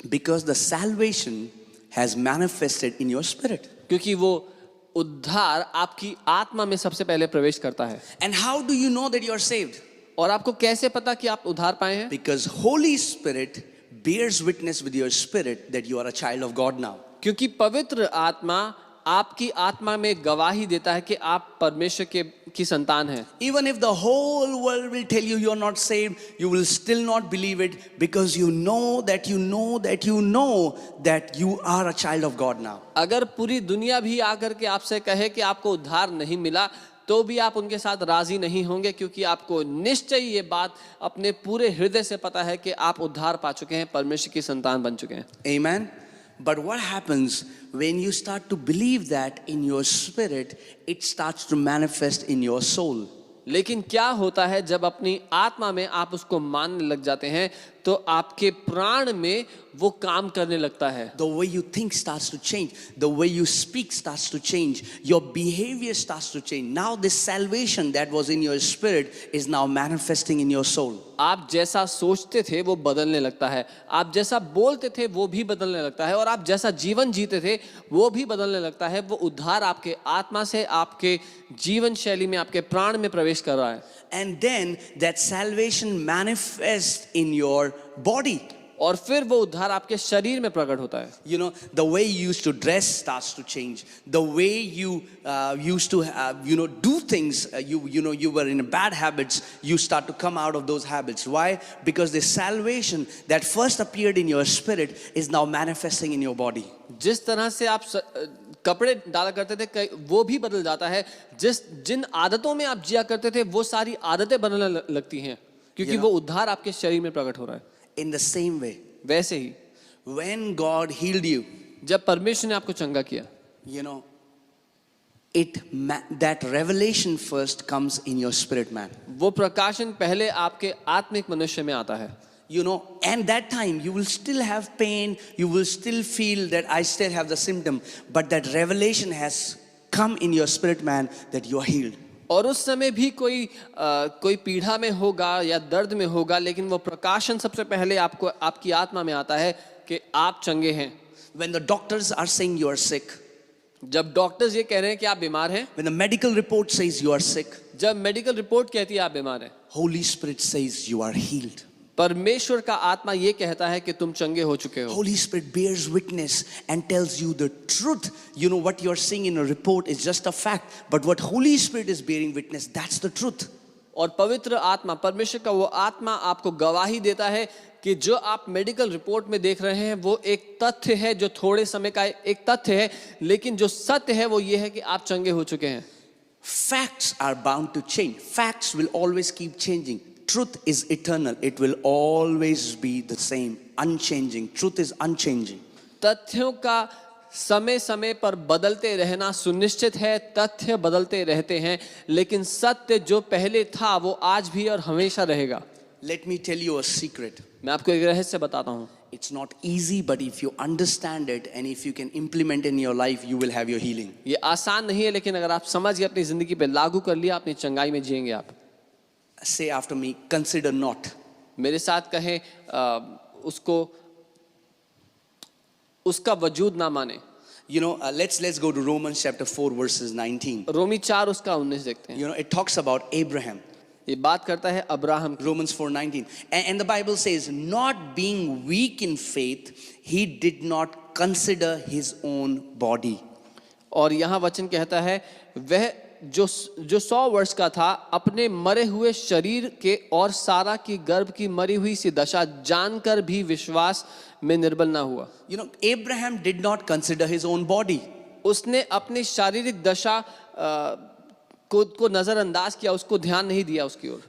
Because the salvation has manifested in your spirit. क्योंकि वो उद्धार आपकी आत्मा में सबसे पहले प्रवेश करता है. And how do you know that you are saved? और आपको कैसे पता कि आप उद्धार पाए हैं? Because Holy Spirit bears witness with your spirit that you are a child of God now. क्योंकि पवित्र आत्मा आपकी आत्मा में गवाही देता है कि आप परमेश्वर की संतान हैं. Even if the whole world will tell you are not saved, you will still not believe it because you know that you know that you know that you are a child of God now. अगर पूरी दुनिया भी आकर के आपसे कहे कि आपको उद्धार नहीं मिला, तो भी आप उनके साथ राजी नहीं होंगे, क्योंकि आपको निश्चय ये बात अपने पूरे हृदय से पता है कि आप उद्धार पा चुके हैं, परमेश्वर की संतान बन चुके हैं. Amen. But what happens when you start to believe that in your spirit, it starts to manifest in your soul. लेकिन क्या होता है जब अपनी आत्मा में आप उसको मानने लग जाते हैं तो आपके प्राण में वो काम करने लगता है. The way you think starts to change. The way you speak starts to change. Your behavior starts to change. Now this salvation that was in your spirit is now manifesting in your soul. आप जैसा सोचते थे वो बदलने लगता है, आप जैसा बोलते थे वो भी बदलने लगता है, और आप जैसा जीवन जीते थे वो भी बदलने लगता है. वो उद्धार आपके आत्मा से आपके जीवन शैली में, आपके प्राण में प्रवेश कर रहा है. And then that salvation manifests in your body. और फिर वो उद्धार आपके शरीर में प्रकट होता है. You know, the way you used to dress starts to change. The way you used to, do things, you were in bad habits, you start to come out of those habits. Why? Because the salvation that first appeared in your spirit is now manifesting in your body. जिस तरह से आप कपड़े डाला करते थे वो भी बदल जाता है. जिन आदतों में आप जिया करते थे वो सारी आदतें बदलने लगती हैं, क्योंकि वो उद्धार आपके शरीर में प्रकट हो रहा है. In the same way, वैसे ही when God healed you, जब परमेश्वर ने आपको चंगा किया, that revelation first comes in your spirit man. वो प्रकाशन पहले आपके आत्मिक मनुष्य में आता है. And that time you will still have pain, you will still feel that I still have the symptom, but that revelation has come in your spirit man that you are healed. और उस समय भी कोई पीड़ा में होगा या दर्द में होगा, लेकिन वो प्रकाशन सबसे पहले आपको आपकी आत्मा में आता है कि आप चंगे हैं. When the doctors are saying you are sick, जब डॉक्टर्स ये कह रहे हैं कि आप बीमार हैं, when the medical report says you are sick, जब मेडिकल रिपोर्ट कहती है आप बीमार हैं, Holy Spirit says you are healed. परमेश्वर का आत्मा ये कहता है कि तुम चंगे हो चुके हो. Holy Spirit bears witness and tells you the truth. What you are seeing in a report is just a fact, but what Holy Spirit is bearing witness, that's the truth. और पवित्र आत्मा, परमेश्वर का वो आत्मा आपको गवाही देता है कि जो आप मेडिकल रिपोर्ट में देख रहे हैं वो एक तथ्य है, जो थोड़े समय का एक तथ्य है, लेकिन जो सत्य है वो ये है कि आप चंगे हो चुके हैं. Facts are bound to change. Facts will always keep changing. Truth is eternal. It will always be the same, unchanging. Truth is unchanging. तथ्यों का समय समय पर बदलते रहना सुनिश्चित है. तथ्य बदलते रहते हैं, लेकिन सत्य जो पहले था वो आज भी और हमेशा रहेगा. Let me tell you a secret. मैं आपको एक रहस्य बताता हूँ. It's not easy, but if you understand it and if you can implement in your life, you will have your healing. ये आसान नहीं है, लेकिन अगर आप समझ गए, अपनी जिंदगी पे लागू कर लिया, अपनी चंगाई में जिएंगे आप. Say after me, consider not. मेरे साथ कहें उसका वजूद ना माने. Let's go to Romans chapter 4 verses 19. रोमी 4 उसका 19 देखते हैं. It talks about Abraham. ये बात करता है अब्राहम की. Romans 4:19. And the Bible says, not being weak in faith, he did not consider his own body. और यहाँ वचन कहता है, वह जो 100 वर्ष का था, अपने मरे हुए शरीर के और सारा की गर्भ की मरी हुई सी दशा जानकर भी विश्वास में निर्बल ना हुआ. Abraham did not consider his own body. उसने अपनी शारीरिक दशा को नजरअंदाज किया, उसको ध्यान नहीं दिया उसकी ओर.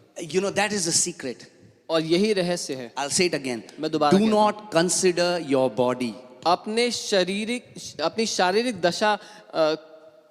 That is the secret. और यही रहस्य है. I'll say it again. मैं दोबारा Do not consider your body. अपनी शारीरिक दशा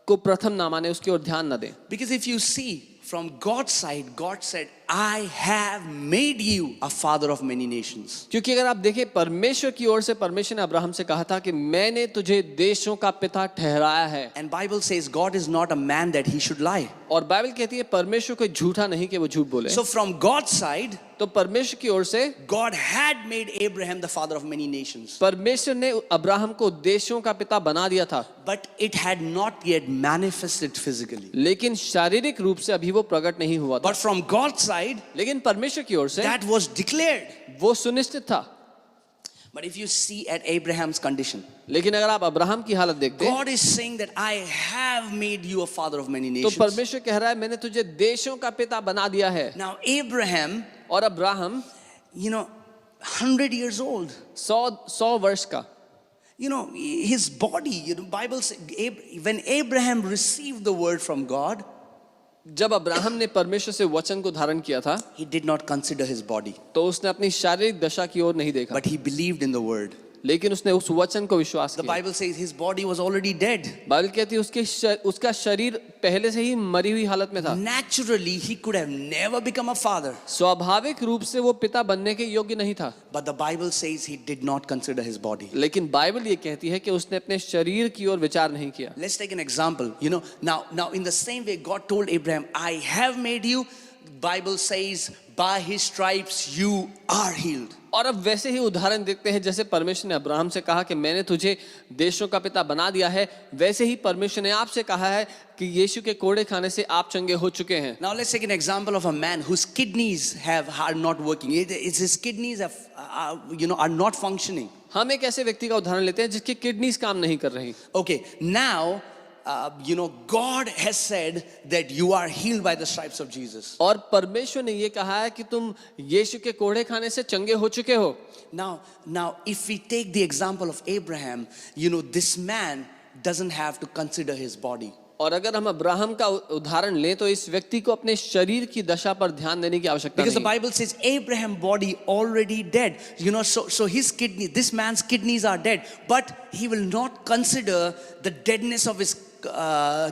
को प्रथम ना माने, उसकी ओर ध्यान न दें. Because if you see from God's side, God said, I have made you a father of many nations. क्योंकि अगर आप देखें परमेश्वर की ओर से, परमेश्वर ने अब्राहम से कहा था कि मैंने तुझे देशों का पिता ठहराया है. And Bible says God is not a man that he should lie. और बाइबल कहती है परमेश्वर कोई झूठा नहीं कि वो झूठ बोले. So from God's side, तो परमेश्वर की ओर से God had made Abraham the father of many nations. परमेश्वर ने अब्राहम को देशों का पिता बना दिया था. But it had not yet manifested physically. लेकिन शारीरिक रूप से अभी वो प्रकट नहीं हुआ था. But from God's side, लेकिन परमेश्वर की ओर से that was declared. वो सुनिश्चित था. But if you see at Abraham's condition, लेकिन अगर आप अब्राहम की हालत देखते हैं, God is saying that I have made you a father of many तो nations. परमेश्वर कह रहा है मैंने तुझे देशों का पिता बना दिया है. Now Abraham, और अब्राहम 100 years old. 100 वर्ष का. His body, Bible says, when Abraham received the word from God, जब अब्राहम ने परमेश्वर से वचन को धारण किया था, he did not consider his body, तो उसने अपनी शारीरिक दशा की ओर नहीं देखा, but he believed in the word. लेकिन उसने उस वचन को विश्वास The किया। Bible says his body was already dead. Bible कहती है उसका शरीर पहले से ही मरी हुई हालत में था। Naturally, he could have never become a father. स्वाभाविक रूप से वो पिता बनने के योग्य नहीं था, But the Bible says he did not consider his body. लेकिन बाइबल ये कहती है कि उसने अपने शरीर की ओर विचार नहीं किया। Let's take an example. Now in the same way God told Abraham, I have made you. Bible says, by his stripes you are healed. और अब वैसे ही उदाहरण देखते हैं, जैसे परमेश्वर ने अब्राहम से कहा कि मैंने तुझे देशों का पिता बना दिया है, वैसे ही परमेश्वर ने आपसे कहा है कि यीशु के कोड़े खाने से आप चंगे हो चुके हैं। Now let's take an example of a man whose kidneys are not working. His kidneys are not functioning. हम एक ऐसे व्यक्ति का उदाहरण लेते हैं जिसकी किडनीज काम नहीं कर रही। Okay, now God has said that you are healed by the stripes of Jesus. और परमेश्वर ने ये कहा है कि तुम यीशु के कोड़े खाने से चंगे हो चुके हो। Now if we take the example of Abraham, this man doesn't have to consider his body. और अगर हम अब्राहम का उदाहरण लें तो इस व्यक्ति को अपने शरीर की दशा पर ध्यान देने की आवश्यकता Because the नहीं। Bible says Abraham body already dead. So his this man's kidneys are dead, but he will not consider the deadness of his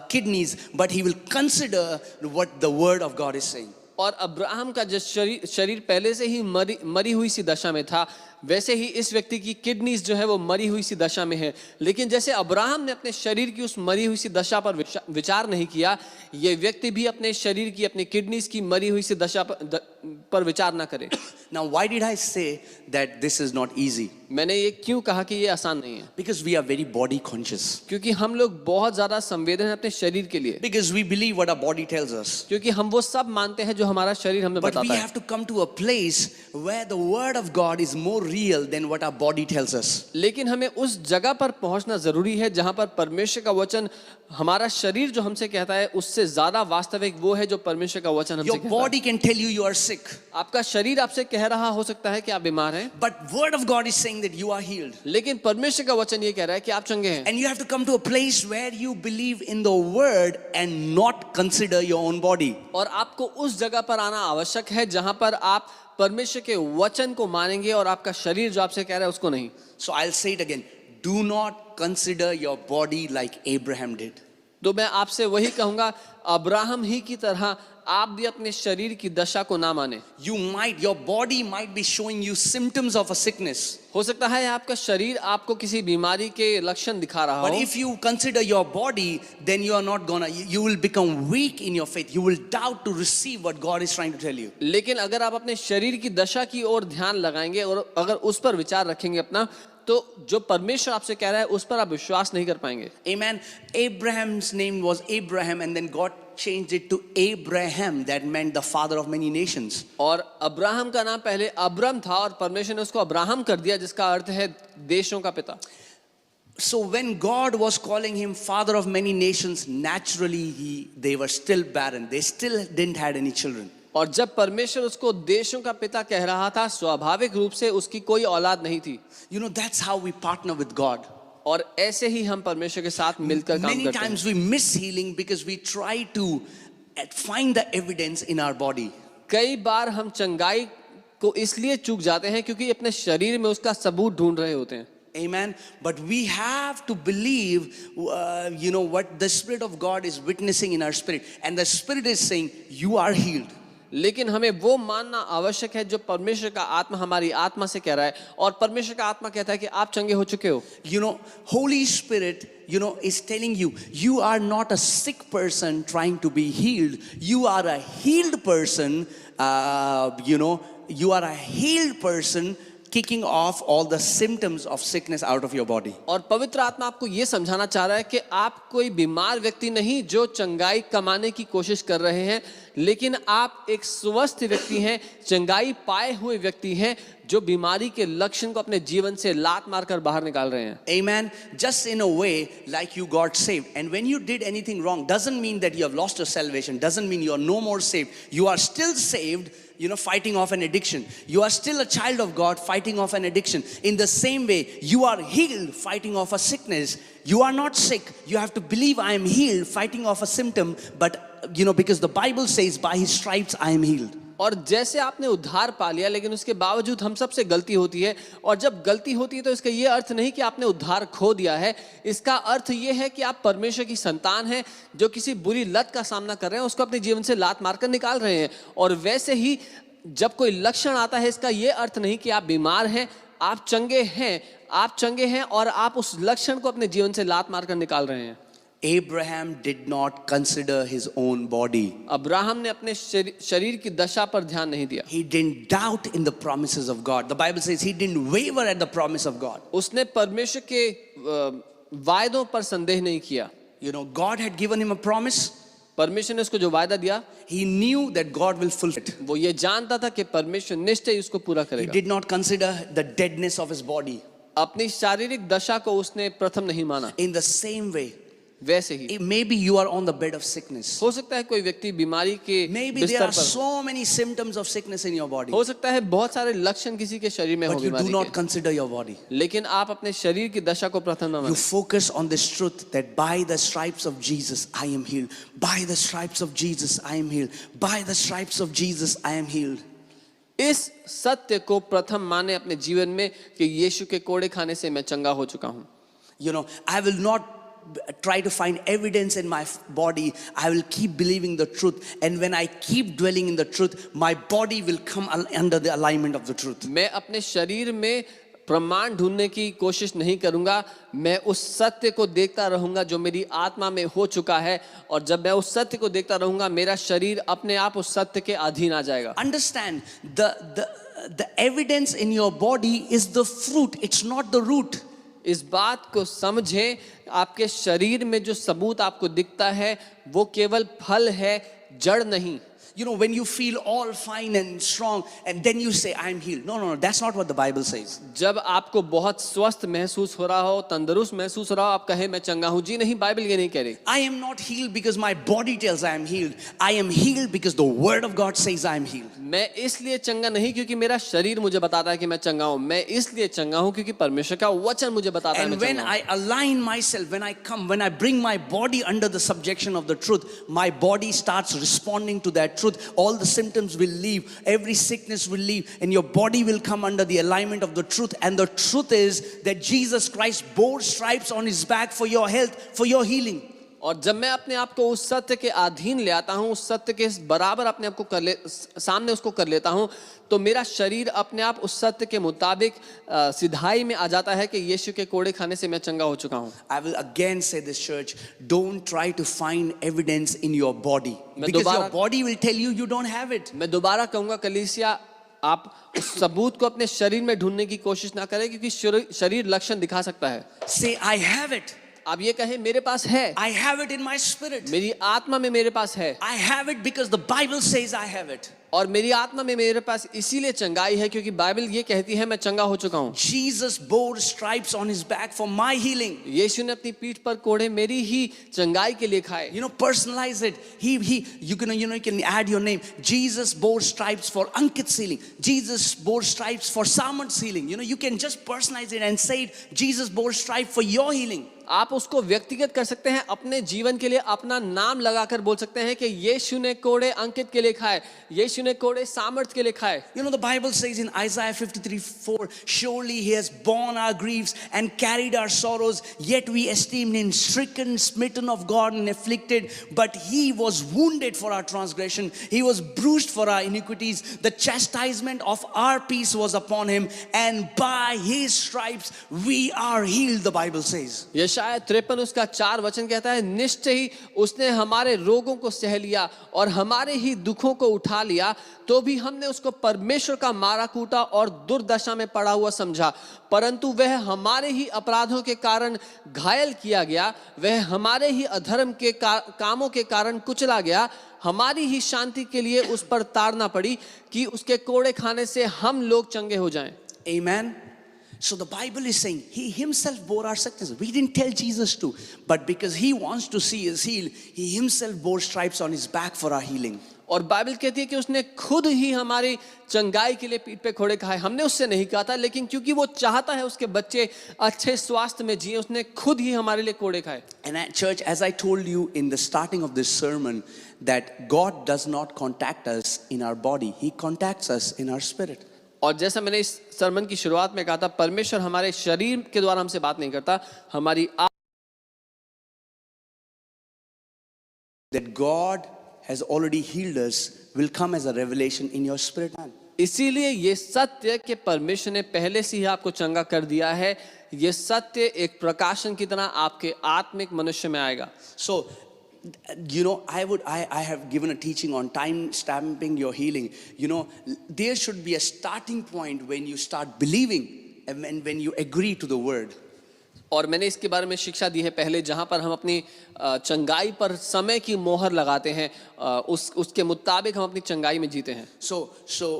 kidneys, but he will consider what the word of God is saying. और Abraham का जो शरीर पहले से ही मरी हुई सी दशा में था, वैसे ही इस व्यक्ति की किडनीज जो है वो मरी हुई सी दशा में है। लेकिन जैसे अब्राहम ने अपने शरीर की उस मरी हुई सी दशा पर विचार नहीं किया, ये व्यक्ति भी अपने शरीर की, अपनी किडनीज की मरी हुई सी दशा पर विचार ना करे। Now why did I say that this is not easy? मैंने ये क्यों कहा कि ये आसान नहीं है? Because we are very body conscious. क्योंकि हम लोग बहुत ज्यादा संवेदन है अपने शरीर के लिए। Because we believe what our body tells us. क्योंकि हम वो सब मानते हैं जो हमारा शरीर हमें But we बताता है। have to come to a place where the word of God is more real than what our body tells us. लेकिन हमें उस जगह पर पहुंचना जरूरी है जहां पर परमेश्वर का वचन हमारा शरीर जो हमसे कहता है उससे ज्यादा वास्तविक वो है जो परमेश्वर का वचन हमसे Your कहता body can tell you are sick. है। आपका शरीर आपसे कह रहा हो सकता है कि आप बीमार हैं, But word of God is saying that you are healed. लेकिन परमेश्वर का वचन ये कह रहा है कि आप चंगे हैं। And you have to come to a place where you believe in the word and not consider your own body. और आपको उस जगह पर आना आवश्यक है जहां पर आप परमेश्वर के वचन को मानेंगे और आपका शरीर जो आपसे कह रहा है उसको नहीं। So I'll say it again. Do not consider your body like Abraham did. तो मैं आपसे वही कहूंगा, अब्राहम ही की तरह आप भी अपने शरीर की दशा को ना माने। Your body might be showing you symptoms of a sickness. हो सकता है आपका शरीर आपको किसी बीमारी के लक्षण दिखा रहा But हो, if you consider your body, then you are not you will become weak in your faith. You will doubt to receive what God is trying to tell you. लेकिन अगर आप अपने शरीर की दशा की ओर ध्यान लगाएंगे और अगर उस पर विचार रखेंगे अपना, तो जो परमेश्वर आपसे कह रहा है उस पर आप विश्वास नहीं कर पाएंगे। Amen. Abraham's name was Abraham and then God changed it to Abraham. That meant the father of many nations. और अब्राहम का नाम पहले अब्राम था और परमेश्वर ने उसको अब्राहम कर दिया, जिसका अर्थ है देशों का पिता। So when God was calling him father of many nations, naturally they were still barren. They still didn't had any children. और जब परमेश्वर उसको देशों का पिता कह रहा था, स्वाभाविक रूप से उसकी कोई औलाद नहीं थी। That's how we partner with God. और ऐसे ही हम परमेश्वर के साथ मिलकर काम Many करते हैं। times we miss healing because we try to find the evidence in our body. कई बार हम चंगाई को इसलिए चूक जाते हैं क्योंकि अपने शरीर में उसका सबूत ढूंढ रहे होते हैं। Amen. But we have to believe, what the Spirit of God is witnessing in our spirit. And the Spirit is saying, you are healed. लेकिन हमें वो मानना आवश्यक है जो परमेश्वर का आत्मा हमारी आत्मा से कह रहा है, और परमेश्वर का आत्मा कहता है कि आप चंगे हो चुके हो। Holy Spirit, is telling you, you are not a sick person trying to be healed. You are a healed person, you are a healed person kicking off all the symptoms of sickness out of your body. और पवित्र आत्मा आपको ये समझाना चाह रहा है कि आप कोई बीमार व्यक्ति नहीं जो चंगाई कमाने की कोशिश कर रहे हैं, लेकिन आप एक स्वस्थ व्यक्ति हैं, चंगाई पाए हुए व्यक्ति हैं जो बीमारी के लक्षण को अपने जीवन से लात मारकर बाहर निकाल रहे हैं। Amen. Just in a way like you got saved. And when you did anything wrong, doesn't mean that you have lost your salvation, doesn't mean you are no more saved. You are still saved, fighting off an addiction. You are still a child of God fighting off an addiction. In the same way, you are healed fighting off a sickness. You are not sick. You have to believe I am healed fighting off a symptom. But, because the Bible says by his stripes I am healed. और जैसे आपने उद्धार पा लिया, लेकिन उसके बावजूद हम सबसे गलती होती है। और जब गलती होती है तो इसका ये अर्थ नहीं कि आपने उद्धार खो दिया है। इसका अर्थ ये है कि आप परमेश्वर की संतान हैं जो किसी बुरी लत का सामना कर रहे हैं, उसको अपने जीवन से लात मारकर निकाल रहे हैं। और वैसे ही जब कोई लक्षण आता है, इसका ये अर्थ नहीं कि आप बीमार हैं, आप चंगे हैं और आप उस लक्षण को अपने जीवन से लात मारकर निकाल रहे हैं। Abraham did not consider his own body. Abraham ने अपने शरीर की दशा पर ध्यान नहीं दिया। He didn't doubt in the promises of God. The Bible says he didn't waver at the promise of God. उसने परमेश्वर के वायदों पर संदेह नहीं किया। You know, God had given him a promise. परमेश्वर ने उसको जो वायदा दिया, He knew that God will fulfill it. वो ये जानता था कि परमेश्वर निश्चय ही उसको पूरा He करेगा। did not consider the deadness of his body. अपनी शारीरिक दशा को उसने प्रथम नहीं माना। In the same way, वैसे ही maybe you are on the bed of sickness. हो सकता है कोई व्यक्ति बीमारी के Maybe there बिस्तर are पर हो। so many symptoms of sickness in your body, हो सकता है बहुत सारे लक्षण किसी के शरीर में हो but you do बीमारी not के, consider your body. लेकिन आप अपने शरीर की दशा को प्रथम न You माने। focus on this truth that by the stripes of Jesus I am healed. By the stripes of Jesus I am healed. By the stripes of Jesus I am healed. इस सत्य को प्रथम माने अपने जीवन में कि यीशु के कोड़े खाने से मैं चंगा हो चुका हूँ। You know, I will not try to find evidence in my body. I will keep believing the truth, and when I keep dwelling in the truth, my body will come under the alignment of the truth. मैं अपने शरीर में प्रमाण ढूंढने की कोशिश नहीं करूंगा, मैं उस सत्य को देखता रहूंगा जो मेरी आत्मा में हो चुका है। और जब मैं उस सत्य को देखता रहूंगा, मेरा शरीर अपने आप उस सत्य के अधीन आ जाएगा। Understand, the evidence in your body is the fruit, it's not the root. इस बात को समझें, आपके शरीर में जो सबूत आपको दिखता है वो केवल फल है, जड़ नहीं। You know, when you feel all fine and strong and then you say I'm healed. No, that's not what the Bible says. जब आपको बहुत स्वस्थ महसूस हो रहा हो, तंदुरुस्त महसूस हो रहा हो, आप कहें मैं चंगा हूं। जी नहीं, बाइबल ये नहीं कह रही। I am not healed because my body tells I am healed. I am healed because the word of God says I am healed. मैं इसलिए चंगा नहीं क्योंकि मेरा शरीर मुझे बताता है कि मैं चंगा हूं, मैं इसलिए चंगा हूं क्योंकि परमेश्वर का वचन मुझे बताता है मैं And when चंगा हूं। I align myself, when I bring my body under the subjection of the truth, my body starts responding to that truth. All the symptoms will leave, every sickness will leave, and your body will come under the alignment of the truth. And the truth is that Jesus Christ bore stripes on his back for your health, for your healing. और जब मैं अपने आप को उस सत्य के अधीन ले आता हूं, उस सत्य के बराबर अपने आप को सामने उसको कर लेता हूं, तो मेरा शरीर अपने आप उस सत्य के मुताबिक सिधाई में आ जाता है कि यीशु के कोड़े खाने से मैं चंगा हो चुका हूं। I will again say this, church, don't try to find evidence in your body, because your body will tell you you don't have it. मैं दोबारा कहूंगा कलीसिया, आप उस सबूत को अपने शरीर में ढूंढने की कोशिश ना करें, क्योंकि शरीर लक्षण दिखा सकता है। Say I have it. आप ये कहें मेरे पास है, I have it in my spirit. मेरी आत्मा में मेरे पास है, I have it because the Bible says I have it. और मेरी आत्मा में मेरे पास इसीलिए चंगाई है क्योंकि बाइबल ये कहती है मैं चंगा हो चुका हूँ। Jesus bore stripes on his back for my healing. यीशु ने अपनी पीठ पर कोड़े मेरी ही चंगाई के लिए खाए। You know, personalize it. You can add your name. Jesus bore stripes for Ankit's healing. Jesus bore stripes for Samarth's healing. You know, you can just personalize it and say it. Jesus bore stripes for your healing. आप उसको व्यक्तिगत कर सकते हैं, अपने जीवन के लिए अपना नाम लगाकर बोल सकते हैं कि यीशु ने कोड़े अंकित के लिए खाए, यीशु ने कोड़े सामर्थ के लिए खाए। You know, the Bible says in Isaiah 53:4, surely he has borne our griefs and carried our sorrows, yet we esteemed him stricken, smitten of God and afflicted, but he was wounded for our transgression, he was bruised for our iniquities, the chastisement of our peace was upon him, and by his stripes we are healed, the Bible says. यशायाह 53 उसका 4 वचन कहता है, निश्चय ही उसने हमारे रोगों को सह लिया और हमारे ही दुखों को उठा लिया, तो भी हमने उसको परमेश्वर का मारा कूटा और दुर्दशा में पड़ा हुआ समझा, परंतु वह हमारे ही अपराधों के कारण घायल किया गया, वह हमारे ही अधर्म के कामों के कारण कुचला गया, हमारी ही शांति के लिए उस पर ताड़ना पड़ी कि उसके कोड़े खाने से हम लोग चंगे हो जाएं। Amen. So the Bible is saying he himself bore our sickness. We didn't tell Jesus to, but because he wants to see us healed, he himself bore stripes on his back for our healing. और Bible कहती है कि उसने खुद ही हमारी चंगाई के लिए पीठ पे कोड़े खाए। हमने उससे नहीं कहा था, लेकिन क्योंकि वो चाहता है उसके बच्चे अच्छे स्वास्थ्य में जिए, उसने खुद ही हमारे लिए कोड़े खाए। And at church, as I told you in the starting of this sermon, that God does not contact us in our body, He contacts us in our spirit. और जैसा मैंने इस सरमन की शुरुआत में कहा था, परमेश्वर हमारे शरीर के द्वारा हमसे बात नहीं करता, हमारी That God has already healed us will come as a revelation in your spirit man. इसीलिए ये सत्य कि परमेश्वर ने पहले से ही आपको चंगा कर दिया है, ये सत्य एक प्रकाशन की तरह आपके आत्मिक मनुष्य में आएगा। So, you know, I have given a teaching on time stamping your healing. You know, there should be a starting point when you start believing and when you agree to the word. और मैंने इसके बारे में शिक्षा दी है पहले, जहाँ पर हम अपनी चंगाई पर समय की मोहर लगाते हैं, उसके मुताबिक हम अपनी चंगाई में जीते हैं। So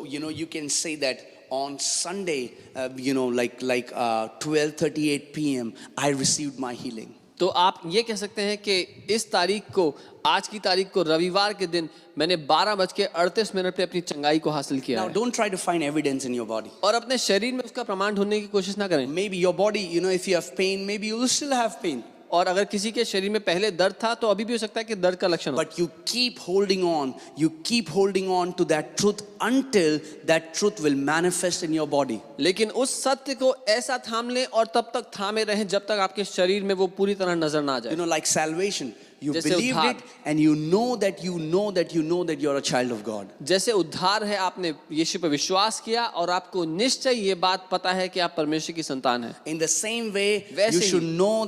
you know, you can say that on Sunday, you know, like 12:38 p.m. I received my healing. तो आप ये कह सकते हैं कि इस तारीख को, आज की तारीख को, रविवार के दिन मैंने 12:38 पे अपनी चंगाई को हासिल किया Now है। don't try to find evidence in your body. और अपने शरीर में उसका प्रमाण ढूंढने की कोशिश ना करें। Maybe your body, you know, if you have pain, maybe you will still have pain. और अगर किसी के शरीर में पहले दर्द था तो अभी भी हो सकता है कि दर्द का लक्षण हो। But you keep holding on to that truth until that truth will manifest in your body. लेकिन उस सत्य को ऐसा थाम लें और तब तक थामे रहें जब तक आपके शरीर में वो पूरी तरह नजर ना आ You जाए। know, like salvation. You जैसे believed उद्धार। it and you know that you're a child of God. जैसे उद्धार है, आपने यीशु पर विश्वास किया और आपको निश्चय ये बात पता है कि आप परमेश्वर की संतान हैं। In the same way, वैसे you he. should know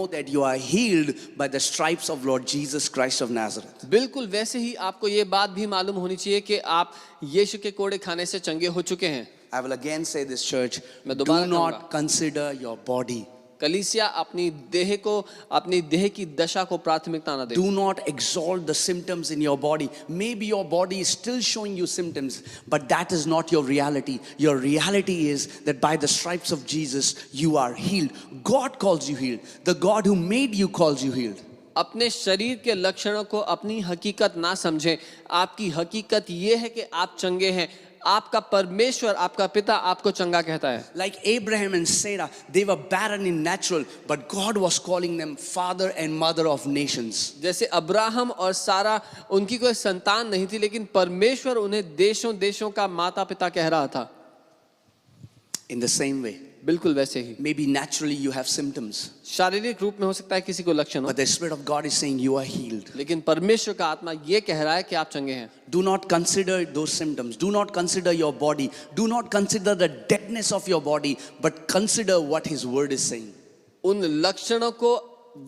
that you are healed by the stripes of Lord Jesus Christ of Nazareth. बिल्कुल वैसे ही आपको ये बात भी मालूम होनी चाहिए कि आप यीशु के कोड़े खाने से चंगे हो चुके हैं। I will again say this, church, मैं do दोबारा not कहूँगा। consider your body. कलीसिया अपनी देह की दशा को प्राथमिकता ना दे। Do not exalt the symptoms in your body. Maybe your body is still showing you symptoms, but that is not your reality. Your reality is that by the stripes of Jesus, you are healed. God calls you healed. The God who made you calls you healed. अपने शरीर के लक्षणों को अपनी हकीकत ना समझें। आपकी हकीकत ये है कि आप चंगे हैं। आपका परमेश्वर, आपका पिता आपको चंगा कहता है। Like Abraham and Sarah, they were barren in natural, but God was calling them father and mother of nations. जैसे अब्राहम और सारा, उनकी कोई संतान नहीं थी, लेकिन परमेश्वर उन्हें देशों देशों का माता पिता कह रहा था। In the same way, बिल्कुल वैसे ही maybe naturally you have symptoms, शारीरिक रूप में हो सकता है किसी को लक्षण हो, but the Spirit of God is saying you are healed. लेकिन परमेश्वर का आत्मा ये कह रहा है कि आप चंगे हैं। Do not consider those symptoms. Do not consider your body. Do not consider the deadness of your body, but consider what His Word is saying. उन लक्षणों को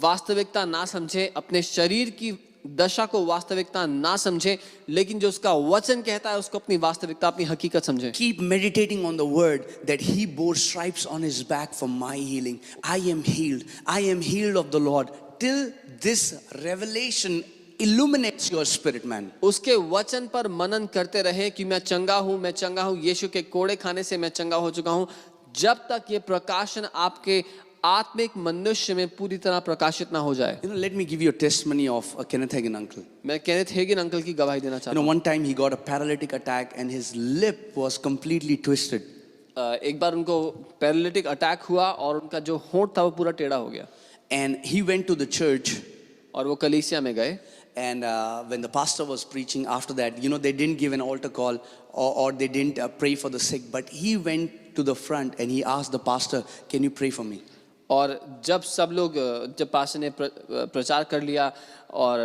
वास्तविकता ना समझे, अपने शरीर की दशा को वास्तविकता ना समझे, लेकिन जो उसका वचन कहता है उसको अपनी वास्तविकता, अपनी हकीकत समझे। Keep meditating on the word that He bore stripes on His back for my healing. I am healed. I am healed of the Lord. Till this revelation illuminates your spirit, man. उसके वचन पर मनन करते रहे कि मैं चंगा हूँ, यीशु के कोड़े खाने से मैं चंगा हो चुका हूँ, जब तक ये प्रकाशन आपके आत्मिक मनुष्य में पूरी तरह प्रकाशित ना हो जाए। You know, let me give you a testimony of Kenneth Hagin uncle. मैं केनेथ हेगिन अंकल की गवाही देना You चाहता know, हूँ। one time he got a paralytic attack and his lip was completely twisted. एक बार उनको पैरालिटिक अटैक हुआ और उनका जो होंठ था वो पूरा टेढ़ा हो गया। And he went to the church, और वो कलीसिया में गए, and when the pastor was preaching after that, you know, they didn't give an altar call or they didn't pray for the sick, but he went to the front and he asked the pastor, can you pray for me? और जब सब लोग, जब pastor ने प्रचार कर लिया और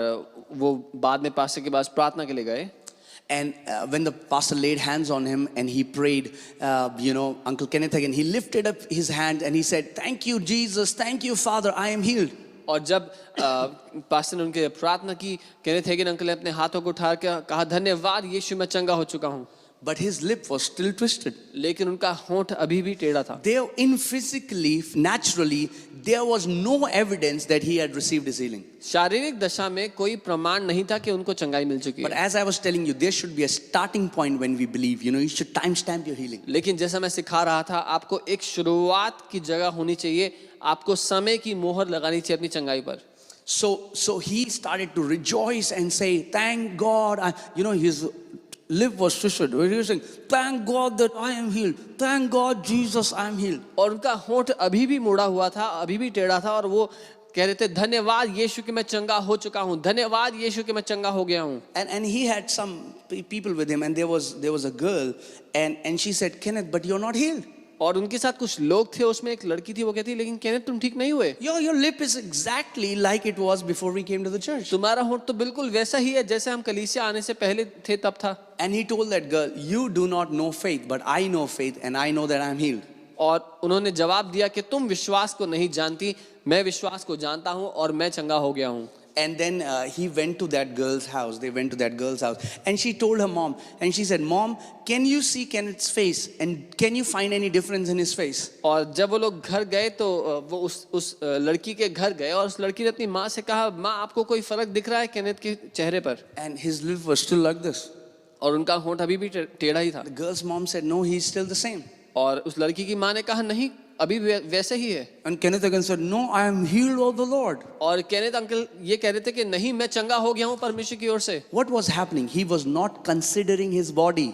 वो बाद में पास्टर के पास प्रार्थना के लिए गए, And when the pastor laid hands on him and he prayed, you know, Uncle Kenneth Hagin, he lifted up his hand and he said, thank you, Jesus. Thank you, Father. I am healed. और जब pastor ने उनके प्रार्थना की, Kenneth हेगिन uncle ने अपने हाथों को उठा के कहा, धन्यवाद यीशु, मैं चंगा हो चुका हूँ। But his lip was still twisted. लेकिन उनका होंठ अभी भी टेढ़ा था। There, in physically, naturally, there was no evidence that he had received his healing. शारीरिक दशा में कोई प्रमाण नहीं था कि उनको चंगाई मिल चुकी But है। as I was telling you, there should be a starting point when we believe. You know, you should timestamp your healing. लेकिन जैसा मैं सिखा रहा था, आपको एक शुरुआत की जगह होनी चाहिए, आपको समय की मोहर लगानी चाहिए अपनी चंगाई पर। So he started to rejoice and say, "Thank God!" His lip was twisted. He was saying, "Thank God that I am healed. Thank God, Jesus, I am healed." और उनका होंठ अभी भी मुड़ा हुआ था, अभी भी टेढ़ा था, और वो कह रहे थे, धन्यवाद यीशु कि मैं चंगा हो चुका हूँ, धन्यवाद यीशु कि मैं चंगा हो गया हूँ। And he had some people with him, and there was a girl, and she said, "Kenneth, but you're not healed. और उनके साथ कुछ लोग थे, उसमें एक लड़की थी, वो कहती, लेकिन केनेथ तुम ठीक नहीं हुए, Your lip is exactly like it was before we came to the church." तुम्हारा होंठ तो बिल्कुल वैसा ही है जैसे हम कलीसिया आने से पहले थे तब था। And he told that girl, "You do not know faith, but I know faith, and I know that I'm healed." और उन्होंने जवाब दिया कि तुम विश्वास को नहीं जानती, मैं विश्वास को जानता हूँ और मैं चंगा हो गया हूँ। And then he went to that girl's house. They went to that girl's house, and she told her mom, and she said, "Mom, can you see Kenneth's face, and can you find any difference in his face?" और जब वो लोग घर गए तो वो उस लड़की के घर गए, और उस लड़की ने अपनी माँ से कहा, माँ आपको कोई फर्क दिख रहा है केनेथ के चेहरे पर? And his lip was still like this. और उनका होंठ अभी भी टेढ़ा ही था। The girl's mom said, "No, he's still the same." और उस लड़की की माँ ने कहा, नहीं, अभी वैसे ही है। And Kenneth again said, "No, I am healed of the Lord." और केनेथ अंकल ये कह रहे थे कि नहीं, मैं चंगा हो गया हूँ परमेश्वर की ओर से। What was happening? He was not considering his body,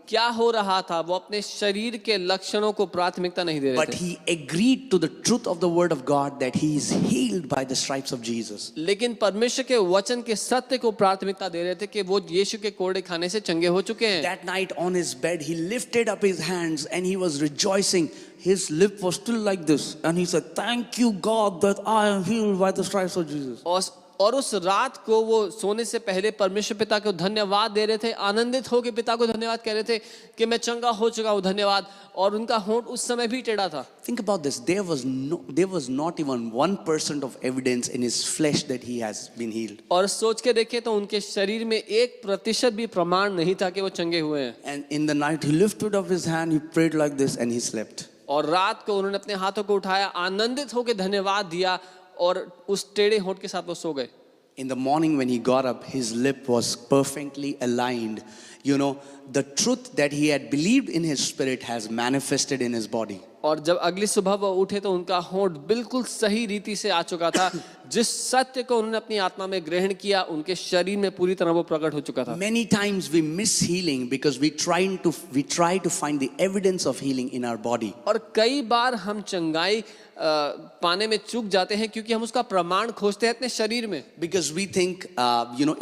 क्या हो रहा था? वो अपने शरीर के लक्षणों को प्राथमिकता नहीं दे रहे but थे, he agreed to the truth of the word of God that he is healed by the stripes of Jesus. लेकिन परमेश्वर के वचन के सत्य को प्राथमिकता दे रहे थे कि वो यीशु के कोड़े खाने से चंगे हो चुके हैं। That night on his bed, he lifted up his hands and he was rejoicing. His lip was still like this, and he said, "Thank you, God, that I am healed by the stripes of Jesus." और उस रात को वो सोने से पहले परमेश्वर पिता को धन्यवाद दे रहे थे, आनंदित होकर पिता को धन्यवाद कह रहे थे कि मैं चंगा हो चुका हूँ, धन्यवाद। और उनका होंठ उस समय भी टेढ़ा था। Think about this. There was not even 1% of evidence in his flesh that he has been healed. और सोच के देखें तो उनके शरीर में 1% भी प्रमाण नहीं था कि वो चंगे हुए हैं। And in the night, he lifted up his hand, he prayed like this, and he slept. और रात को उन्होंने अपने हाथों को उठाया, आनंदित होकर धन्यवाद दिया, और उस टेढ़े होंठ के साथ वो सो गए। In the morning when he got up, his lip was perfectly aligned. The truth that he had believed in his spirit has manifested in his body. और जब अगली सुबह वो उठे तो उनका होंठ बिल्कुल सही रीति से आ चुका था। जिस सत्य को उन्होंने अपनी आत्मा में ग्रहण किया, उनके शरीर में पूरी तरह वो प्रकट हो चुका था। Many times we miss healing because we try to find the evidence of healing in our body. और कई बार हम चंगाई पाने में चूक जाते हैं क्योंकि हम उसका प्रमाण खोजते हैं अपने शरीर में। Because we think,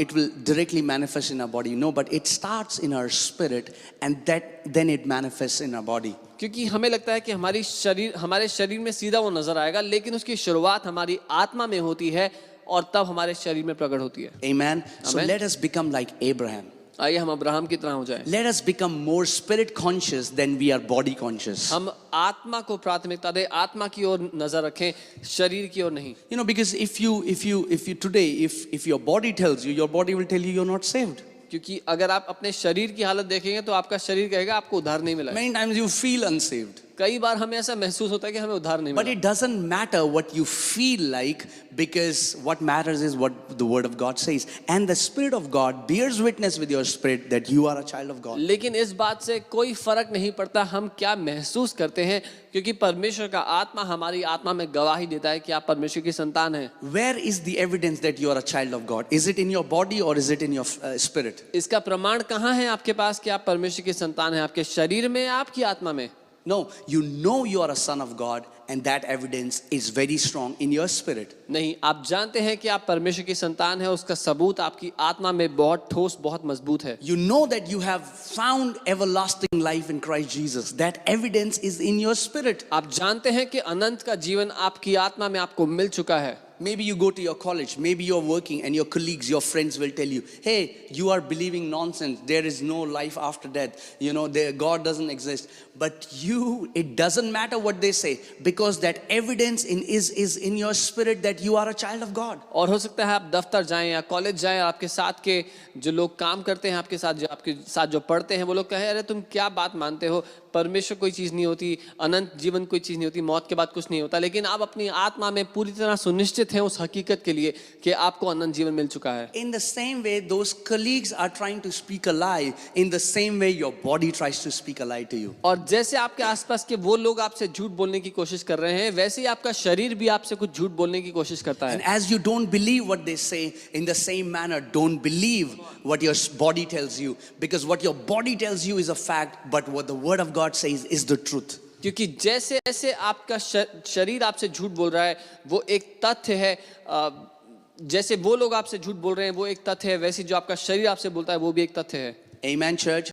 it will directly manifest in our body. No, but it starts in our spirit, and then it manifests in our body. क्योंकि हमें लगता है कि हमारे शरीर में सीधा वो नजर आएगा, लेकिन उसकी शुरुआत हमारी आत्मा में होती है और तब हमारे शरीर में प्रकट होती है। Amen. So Amen. let us become like Abraham. आइए हम अब्राहम की तरह हो जाएं। Let us become more spirit conscious than we are body conscious. हम आत्मा को प्राथमिकता दें, आत्मा की ओर नजर रखें, शरीर की ओर नहीं। Because if you today, if your body tells you, your body will tell you you're not saved. क्योंकि अगर आप अपने शरीर की हालत देखेंगे तो आपका शरीर कहेगा आपको उद्धार नहीं मिला है। Many times you feel unsaved. कई बार हमें ऐसा महसूस होता है कि हमें उद्धार नहीं But मिला। it doesn't matter what you feel like, because what matters is what the word of God says. And the Spirit of God bears witness with your spirit that you are a child of God. लेकिन इस बात से कोई फर्क नहीं पड़ता हम क्या महसूस करते हैं, क्योंकि परमेश्वर का आत्मा हमारी आत्मा में गवाही देता है कि आप परमेश्वर की संतान हैं। Where is the evidence that you are a child of God? Is it in your body or is it in your spirit? इसका प्रमाण कहाँ है आपके पास कि आप परमेश्वर की संतान हैं? आपके शरीर में या आपकी आत्मा में? No, you know you are a son of God, and that evidence is very strong in your spirit. नहीं, आप जानते हैं कि आप परमेश्वर की संतान हैं, उसका सबूत आपकी आत्मा में बहुत ठोस, बहुत मजबूत है। You know that you have found everlasting life in Christ Jesus. That evidence is in your spirit. आप जानते हैं कि अनंत का जीवन आपकी आत्मा में आपको मिल चुका है। Maybe you go to your college, maybe you're working, and your colleagues, your friends will tell you, "Hey, you are believing nonsense. There is no life after death. God doesn't exist." But it doesn't matter what they say, because that evidence is in your spirit that you are a child of God. और हो सकता है आप दफ्तर जाएं या college जाएं, आपके साथ के जो लोग काम करते हैं, आपके साथ जो पढ़ते हैं, वो लोग कहें, अरे तुम क्या बात मानते हो? परमेश्वर कोई चीज नहीं होती, अनंत जीवन कोई चीज नहीं होती, मौत के बाद कुछ नहीं होता, लेकिन आप अपनी आत्मा में पूरी तरह सुनिश्चित हैं उस हकीकत के लिए कि आपको अनंत जीवन मिल चुका है। In the same way, those colleagues are trying to speak a lie. In the same way, your body tries to speak a lie to you. और जैसे आपके आसपास के वो लोग आपसे झूठ बोलने की कोशिश कर रहे हैं, वैसे ही आपका शरीर भी आपसे कुछ झूठ बोलने की कोशिश करता And है। as you don't believe what they say, in the same manner, don't believe what your body tells you. Because what your body tells you is a fact, but what the Word of God says is the truth. क्योंकि जैसे जैसे आपका शरीर आपसे झूठ बोल रहा है वो एक तथ्य है, जैसे वो लोग आपसे झूठ बोल रहे हैं वो एक तथ्य है, वैसे जो आपका शरीर आपसे बोलता है वो भी एक तथ्य है। Amen, church.